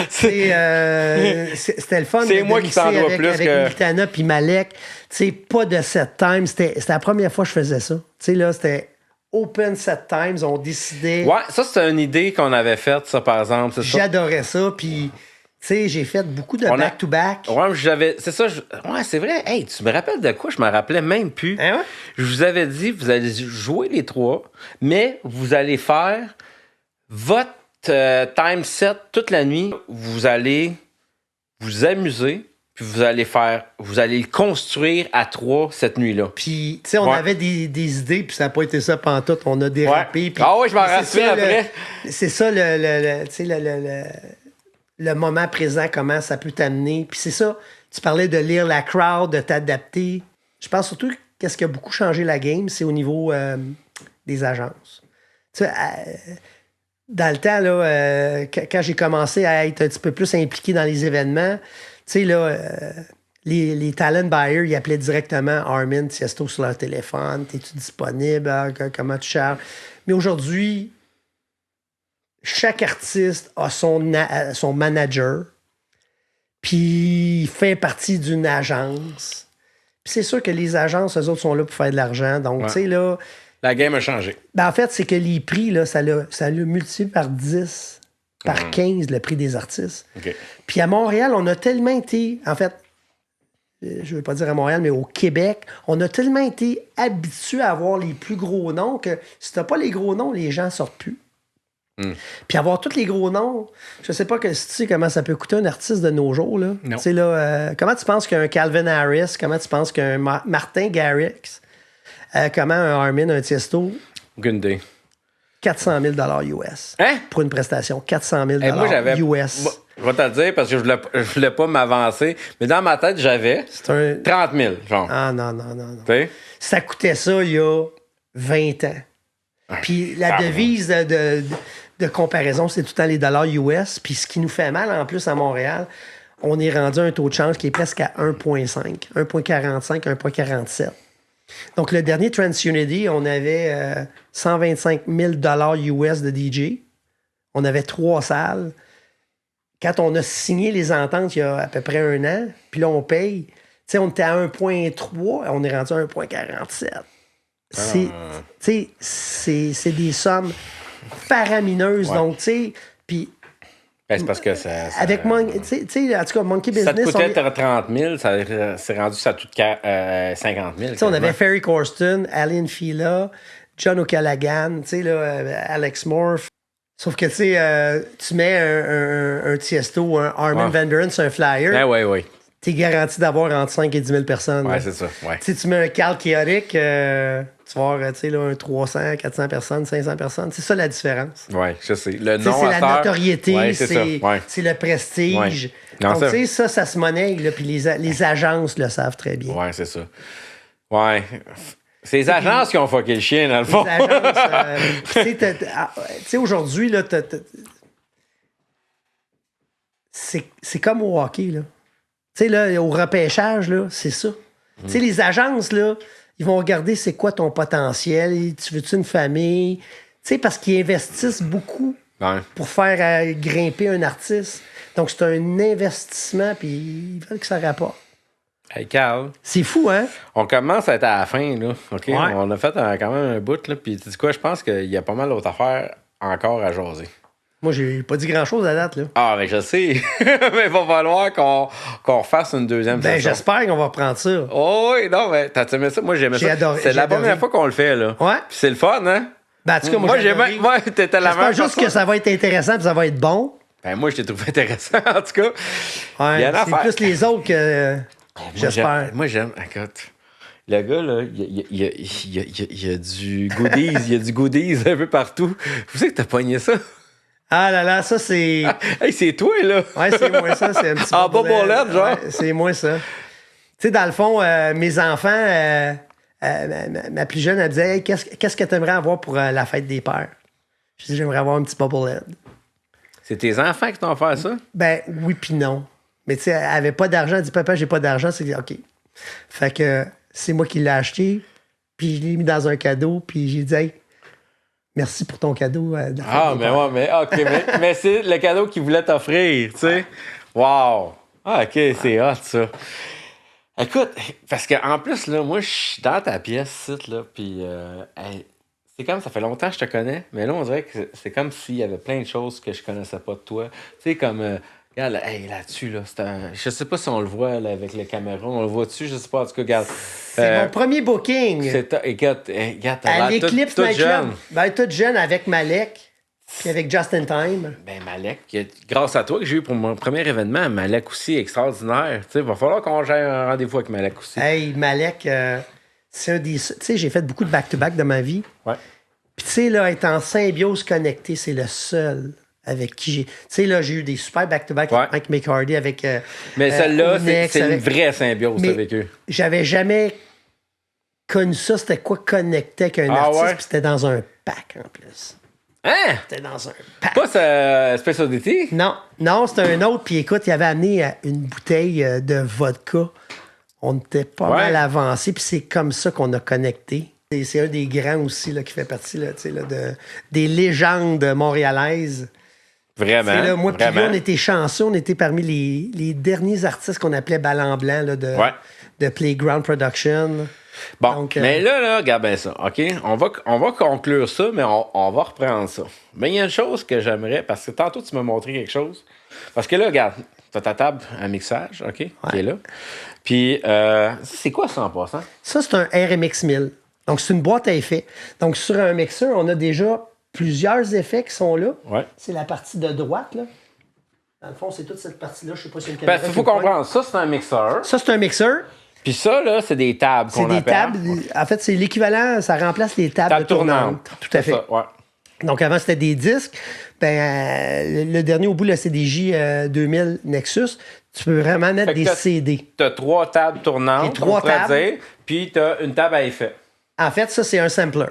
c'était le fun. C'est moi qui t'en dois plus avec Miltana puis Malek. Tu sais, pas de set time. C'était la première fois que je faisais ça. Tu sais, là, c'était open set times. On décidait... Ouais, ça, c'était une idée qu'on avait faite, ça, par exemple. J'adorais ça, puis... Tu sais, j'ai fait beaucoup de back-to-back. Ouais, c'est ça. Ouais, c'est vrai. Hey, tu me rappelles de quoi? Je me rappelais même plus. Hein, ouais? Je vous avais dit, vous allez jouer les trois, mais vous allez faire votre time set toute la nuit. Vous allez vous amuser, puis vous allez le construire à trois cette nuit-là. Puis, tu sais, on avait des idées, puis ça n'a pas été ça pantoute. On a dérapé. Ouais. Ah oui, je m'en rappelle après. C'est ça, tu sais, le moment présent, comment ça peut t'amener. Puis c'est ça, tu parlais de lire la crowd, de t'adapter. Je pense surtout qu'est-ce qui a beaucoup changé la game, c'est au niveau des agences. Tu sais, dans le temps, là, quand j'ai commencé à être un petit peu plus impliqué dans les événements, tu sais, là, les talent buyers, ils appelaient directement Armin Tiesto sur leur téléphone. T'es-tu disponible? Comment tu charges? Mais aujourd'hui, chaque artiste a son manager, puis il fait partie d'une agence. Puis c'est sûr que les agences, eux autres, sont là pour faire de l'argent. Donc, tu sais, là... La game a changé. Ben, en fait, c'est que les prix, là, ça l'a multiplié par 10, par 15, le prix des artistes. Okay. Puis à Montréal, on a tellement été... En fait, je veux pas dire à Montréal, mais au Québec, on a tellement été habitués à avoir les plus gros noms que si t'as pas les gros noms, les gens sortent plus. Puis avoir tous les gros noms, je sais pas que si tu sais comment ça peut coûter un artiste de nos jours. Là. Non. Là, comment tu penses qu'un Calvin Harris, comment tu penses qu'un Martin Garrix, comment un Armin, un Tiesto? Aucune idée. 400 000 US. Hein? Pour une prestation. 400 000 moi, j'avais, US. Je vais te le dire parce que je voulais pas m'avancer, mais dans ma tête, j'avais 30 000, genre. Ah non. T'sais? Ça coûtait ça il y a 20 ans. Puis la devise de comparaison, c'est tout le temps les dollars US. Puis ce qui nous fait mal, en plus, à Montréal, on est rendu à un taux de change qui est presque à 1,5, 1,45, 1,47. Donc, le dernier TransUnity, on avait 125 000 US de DJ. On avait 3 salles. Quand on a signé les ententes il y a à peu près 1 an, puis là, on paye. Tu sais, on était à 1,3, on est rendu à 1,47. C'est des sommes faramineuses. Donc, tu sais, puis... Ben, c'est parce que ça avec tu sais, en tout cas, Monkey Business... Ça te coûtait 30 000, c'est rendu ça tout 50 000. On avait Ferry Corsten, Alan Fila, John O'Callaghan, tu sais, Alex Morph. Sauf que, tu sais, tu mets un Tiesto, un Armin Van Buuren sur un flyer. Ben oui. T'es garanti d'avoir entre 5 et 10 000 personnes. Ouais, c'est ça. Ouais. Tu sais, tu mets un Carl Chaotic, tu vas avoir, tu sais, là, un 300, 400 personnes, 500 personnes. C'est ça la différence. Oui, je sais. Le nom, c'est la notoriété, c'est le prestige. Ouais. Non, donc, tu sais, ça se monnaie, là, puis les agences le savent très bien. Oui, c'est ça. Ouais. C'est les agences qui ont fucké le chien, dans le fond. Les agences, tu sais, aujourd'hui, là, c'est comme au hockey, là. Tu sais, là, au repêchage, là, c'est ça. Tu sais, les agences, là, ils vont regarder c'est quoi ton potentiel, tu veux-tu une famille? Tu sais, parce qu'ils investissent beaucoup pour faire grimper un artiste. Donc, c'est un investissement, puis ils veulent que ça rapporte. Hey, Carl. C'est fou, hein? On commence à être à la fin, là. OK? Ouais. On a fait quand même un bout, là. Puis, tu sais quoi, je pense qu'il y a pas mal d'autres affaires encore à jaser. Moi, j'ai pas dit grand-chose à date, là. Ah, mais je sais. Mais il va falloir qu'on refasse une deuxième Ben, saison. j'espère qu'on va reprendre ça. Oh, oui, non, mais t'as aimé ça? Moi, j'aimais J'ai ça. adoré, C'est j'ai la adoré. première fois qu'on le fait, là. Ouais. Puis c'est le fun, hein? Ben, en tout cas, moi, j'ai adoré. Moi, t'étais la J'espère même juste que ça va être intéressant et ça va être bon. Ben, moi, je t'ai trouvé intéressant, en tout cas. Ouais, Il y a une c'est affaire. plus les autres que... J'espère. Moi, j'aime. Écoute, le gars, là, il y a du goodies. Il y a du goodies un peu partout. Vous savez que t'as pogné ça? Ah là là, ça, c'est... Hey, c'est toi, là! Ouais, c'est moi ça, c'est un petit En bobblehead. bobblehead, genre? Ouais, c'est moi ça. Tu sais, dans le fond, mes enfants, ma plus jeune, elle me disait hey, qu'est-ce que tu aimerais avoir pour la fête des pères? Je dis j'aimerais avoir un petit bobblehead. C'est tes enfants qui t'ont fait ça? Ben oui puis non. Mais tu sais, elle avait pas d'argent, elle dit papa, j'ai pas d'argent, c'est OK. Fait que c'est moi qui l'ai acheté, puis je l'ai mis dans un cadeau, puis j'ai dit hey, merci pour ton cadeau. Ah, mais ouais, mais OK, mais c'est le cadeau qu'il voulait t'offrir, tu sais. Wow! Ah, OK, c'est hot, ça. Écoute, parce qu'en plus, là, moi, je suis dans ta pièce, site, là, puis c'est comme, ça fait longtemps que je te connais, mais là, on dirait que c'est comme s'il y avait plein de choses que je connaissais pas de toi. Tu sais, comme, regarde, là-dessus, là, je sais pas si on le voit, là, avec les caméras, on le voit dessus, je sais pas, en tout cas, regarde. C'est mon premier booking. Écoute, à l'Eclipse toute Night Club. jeune. Ben, toute jeune avec Malek, puis avec Just in Time. Ben, Malek, grâce à toi que j'ai eu pour mon premier événement, Malek aussi, extraordinaire. Tu sais, il va falloir qu'on ait un rendez-vous avec Malek aussi. Hey, Malek, c'est un des... Tu sais, j'ai fait beaucoup de back-to-back de ma vie. Ouais. Puis, tu sais, là, être en symbiose connectée, c'est le seul avec qui j'ai... Tu sais, là, j'ai eu des super back-to-back Ouais. avec Mike Hardy, avec... Mais celle-là, Onyx, c'est une avec- vraie symbiose Mais avec eux. J'avais jamais connu ça. C'était quoi connecter avec un Ah artiste, ouais? puis c'était dans un pack, en plus. Hein? C'était dans un pack. Pas ce Space Oddity? Non, c'était un autre. Puis écoute, il avait amené une bouteille de vodka. On était pas Ouais. mal avancé, puis c'est comme ça qu'on a connecté. Et c'est un des grands aussi là, qui fait partie là, tu sais, là, des légendes montréalaises. Vraiment. C'est là, moi puis lui, vraiment. on était chanceux. On était parmi les derniers artistes qu'on appelait Ballon Blanc là, Ouais. de Playground Production. Bon, Donc, mais là, regarde bien ça, OK? On va conclure ça, mais on va reprendre ça. Mais il y a une chose que j'aimerais, parce que tantôt, tu m'as montré quelque chose. Parce que là, regarde, tu as ta table à mixage, OK? Qui est là. Puis, c'est quoi ça en passant? Ça, c'est un RMX 1000. Donc, c'est une boîte à effets. Donc, sur un mixeur, on a déjà plusieurs effets qui sont là. Ouais. C'est la partie de droite, là. Dans le fond, c'est toute cette partie-là. Je sais pas si une caméra. Parce qu'il qui faut le pointe. comprendre, ça, c'est un mixeur. Ça, c'est un mixeur. Puis ça, là, c'est des tables C'est qu'on des appelle. tables. En fait, c'est l'équivalent. Ça remplace les tables Tables tournantes. tournantes. Tout à fait. Ça, ouais. Donc, avant, c'était des disques. Ben, le dernier au bout, le CDJ 2000 Nexus, tu peux vraiment mettre Fait que des t'as- CD. Tu as 3 tables tournantes, Et 3 on pourrait tables. dire, puis tu as une table à effet. En fait, ça, c'est un sampler.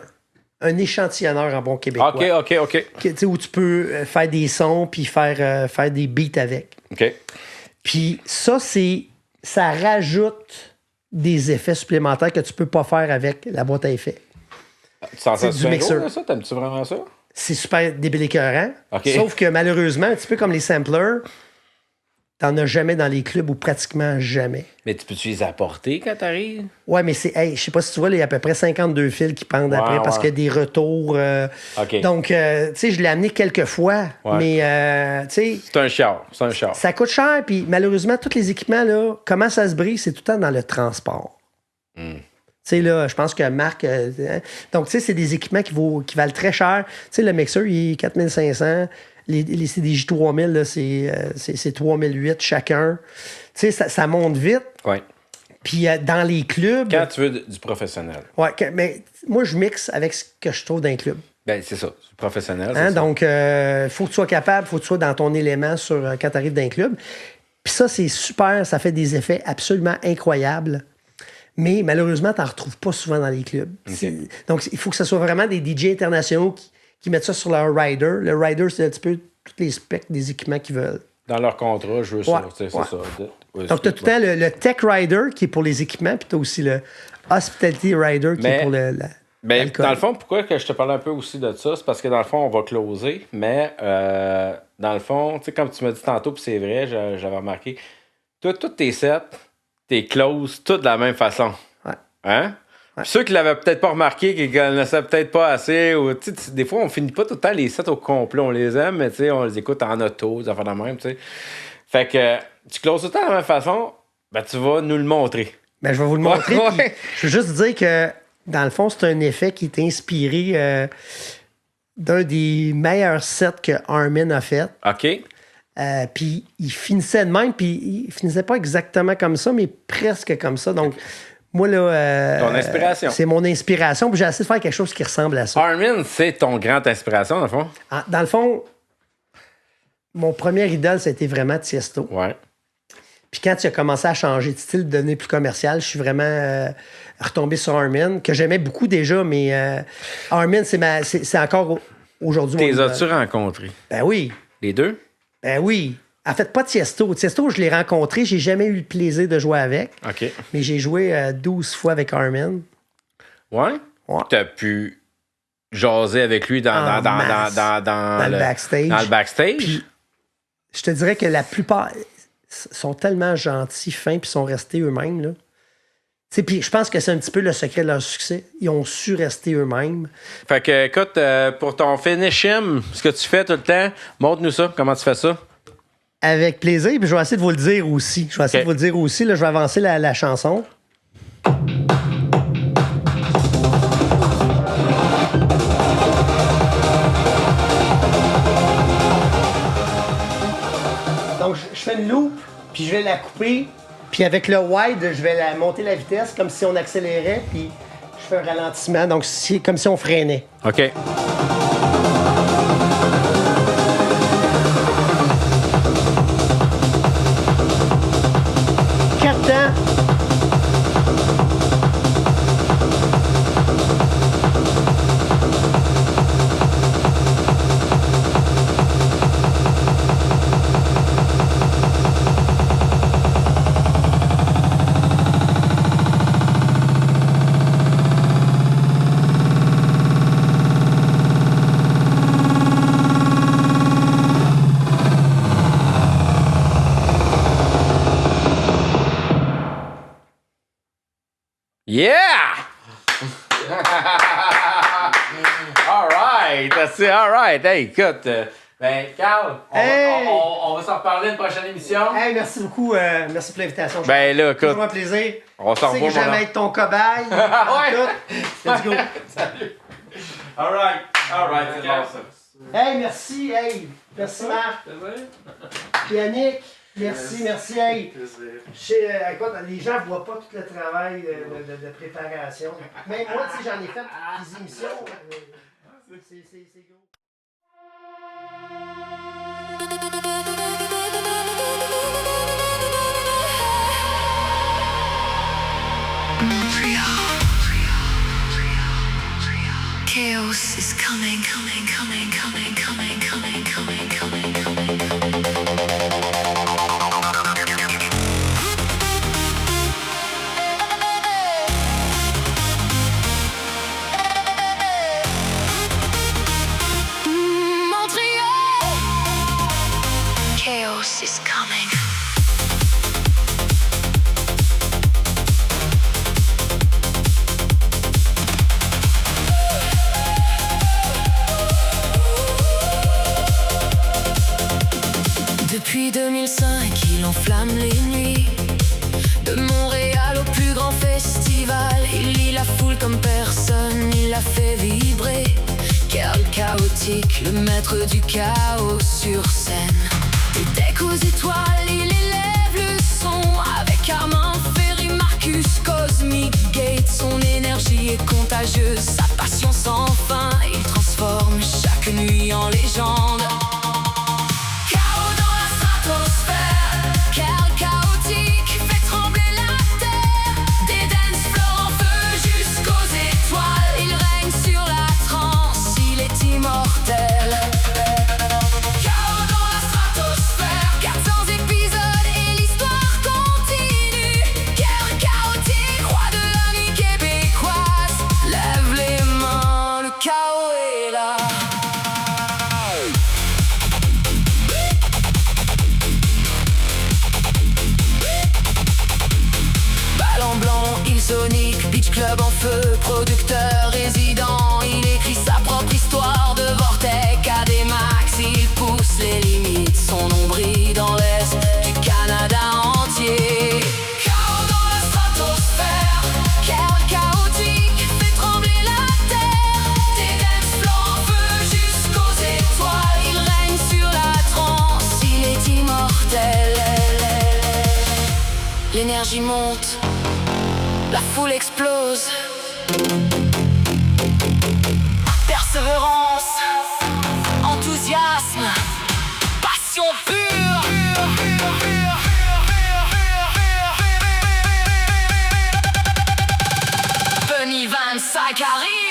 Un échantillonneur en bon québécois. OK. Tu sais, où tu peux faire des sons puis faire des beats avec. OK. Puis ça rajoute des effets supplémentaires que tu peux pas faire avec la boîte à effets. Tu sens ça du super mixeur. gros, là, ça? T'aimes-tu vraiment ça? C'est super débile écœurant. OK. Sauf que malheureusement, un petit peu comme les samplers, t'en as jamais dans les clubs ou pratiquement jamais. Mais tu peux-tu les apporter quand t'arrives? Ouais, mais je sais pas si tu vois, là, il y a à peu près 52 fils qui pendent Ouais, après parce ouais. qu'il y a des retours. OK. Donc, tu sais, je l'ai amené quelques fois, Ouais. mais, tu sais, C'est un char. ça coûte cher, puis malheureusement, tous les équipements, là, comment ça se brise, c'est tout le temps dans le transport. Tu sais, là, je pense que Marc... hein. Donc, tu sais, c'est des équipements qui valent très cher. Tu sais, le mixeur, il est 4500. Les CDJ 3000, là, c'est 3008 chacun. Tu sais, ça monte vite. Ouais. Puis dans les clubs... Quand tu veux du professionnel. Ouais, mais moi, je mixe avec ce que je trouve dans les clubs. Ben, c'est ça. Du professionnel, c'est Hein, ça. donc, faut que tu sois capable, faut que tu sois dans ton élément quand tu arrives dans un club. Puis ça, c'est super, ça fait des effets absolument incroyables. Mais malheureusement, tu n'en retrouves pas souvent dans les clubs. Donc, il faut que ce soit vraiment des DJ internationaux qui mettent ça sur leur rider. Le rider, c'est un petit peu tous les specs des équipements qu'ils veulent. Dans leur contrat, je veux ça. Ouais, C'est ouais. ça. Donc, tu as tout le temps le Tech Rider qui est pour les équipements, puis tu as aussi le Hospitality Rider qui est pour Ben, l'alcool. dans le fond, pourquoi que je te parlais un peu aussi de ça, c'est parce que dans le fond, on va closer, mais dans le fond, tu sais, comme tu m'as dit tantôt, puis c'est vrai, j'avais remarqué, toi, tous tes sets, tes closes, toutes de la même façon. Ouais. Hein? Puis ceux qui l'avaient peut-être pas remarqué, qui connaissaient peut-être pas assez, ou tu sais, des fois, on finit pas tout le temps les sets au complet, on les aime, mais tu sais, on les écoute en auto, des affaires de même, tu sais. Fait que tu closes tout le temps de la même façon, ben tu vas nous le montrer. Ben, je vais vous le montrer. Ouais. Puis je veux juste dire que, dans le fond, c'est un effet qui est inspiré d'un des meilleurs sets que Armin a fait. OK. Puis il finissait de même, puis il finissait pas exactement comme ça, mais presque comme ça. Donc, moi, là... Ton inspiration. C'est mon inspiration, puis j'ai essayé de faire quelque chose qui ressemble à ça. Armin, c'est ton grande inspiration, dans le fond? Dans le fond, mon premier idole, ça a été vraiment Tiesto. Ouais. Puis quand tu as commencé à changer de style, de devenir plus commercial, je suis vraiment retombé sur Armin, que j'aimais beaucoup déjà, mais Armin, c'est encore aujourd'hui mon T'es idole. as-tu rencontrés? Ben oui. Les deux? Ben oui. En fait, pas Tiesto. Tiesto, je l'ai rencontré, j'ai jamais eu le plaisir de jouer avec, OK. mais j'ai joué 12 fois avec Armin. Ouais? Ouais. T'as pu jaser avec lui dans En masse. Dans le backstage. Dans le backstage? Puis, je te dirais que la plupart sont tellement gentils, fins, puis sont restés eux-mêmes, là. Tu sais, puis je pense que c'est un petit peu le secret de leur succès. Ils ont su rester eux-mêmes. Fait que, écoute, pour ton finish him, ce que tu fais tout le temps, montre-nous ça. Comment tu fais ça? Avec plaisir, puis je vais essayer de vous le dire aussi. Je vais essayer Ok. de vous le dire aussi. Là, je vais avancer la chanson. Donc, je fais une loupe, puis je vais la couper. Puis avec le wide, je vais monter la vitesse comme si on accélérait, puis je fais un ralentissement. Donc, c'est comme si on freinait. OK. Quatre temps. Yeah! All right! That's it. All right. Hey, écoute, ben, Carl, Hey! on va s'en reparler une prochaine émission. Hey, merci beaucoup. Merci pour l'invitation. Ben là, écoute, Toujours un plaisir. on s'en Tu sais revoit, que j'aime mon être ton cobaye. Ouais. Écoute, let's go. Salut. All right. All right, c'est bon, ça. Hey, merci. Hey, merci Marc. Puis Yannick, merci. Hey, écoute, les gens voient pas tout le travail de préparation. Même moi, tu sais, j'en ai fait des émissions. C'est gros. Chaos is coming. Montreal. Chaos is coming. Depuis 2005, il enflamme les nuits. De Montréal au plus grand festival, il lie la foule comme personne, il la fait vibrer. Carl chaotique, le maître du chaos sur scène. Et dès qu'aux étoiles, il élève le son. Avec Armand Ferry, Marcus, Cosmic Gate. Son énergie est contagieuse, sa passion sans fin. Il transforme chaque nuit en légende. Chaos dans la stratosphère, Carl chaotique fait trembler la terre. Des dance floors en feu jusqu'aux étoiles. Il règne sur la transe, il est immortel. Chaos dans la stratosphère, 4 l'énergie monte, la foule explose. Persévérance, enthousiasme, passion pure. Bunny Van Sycari.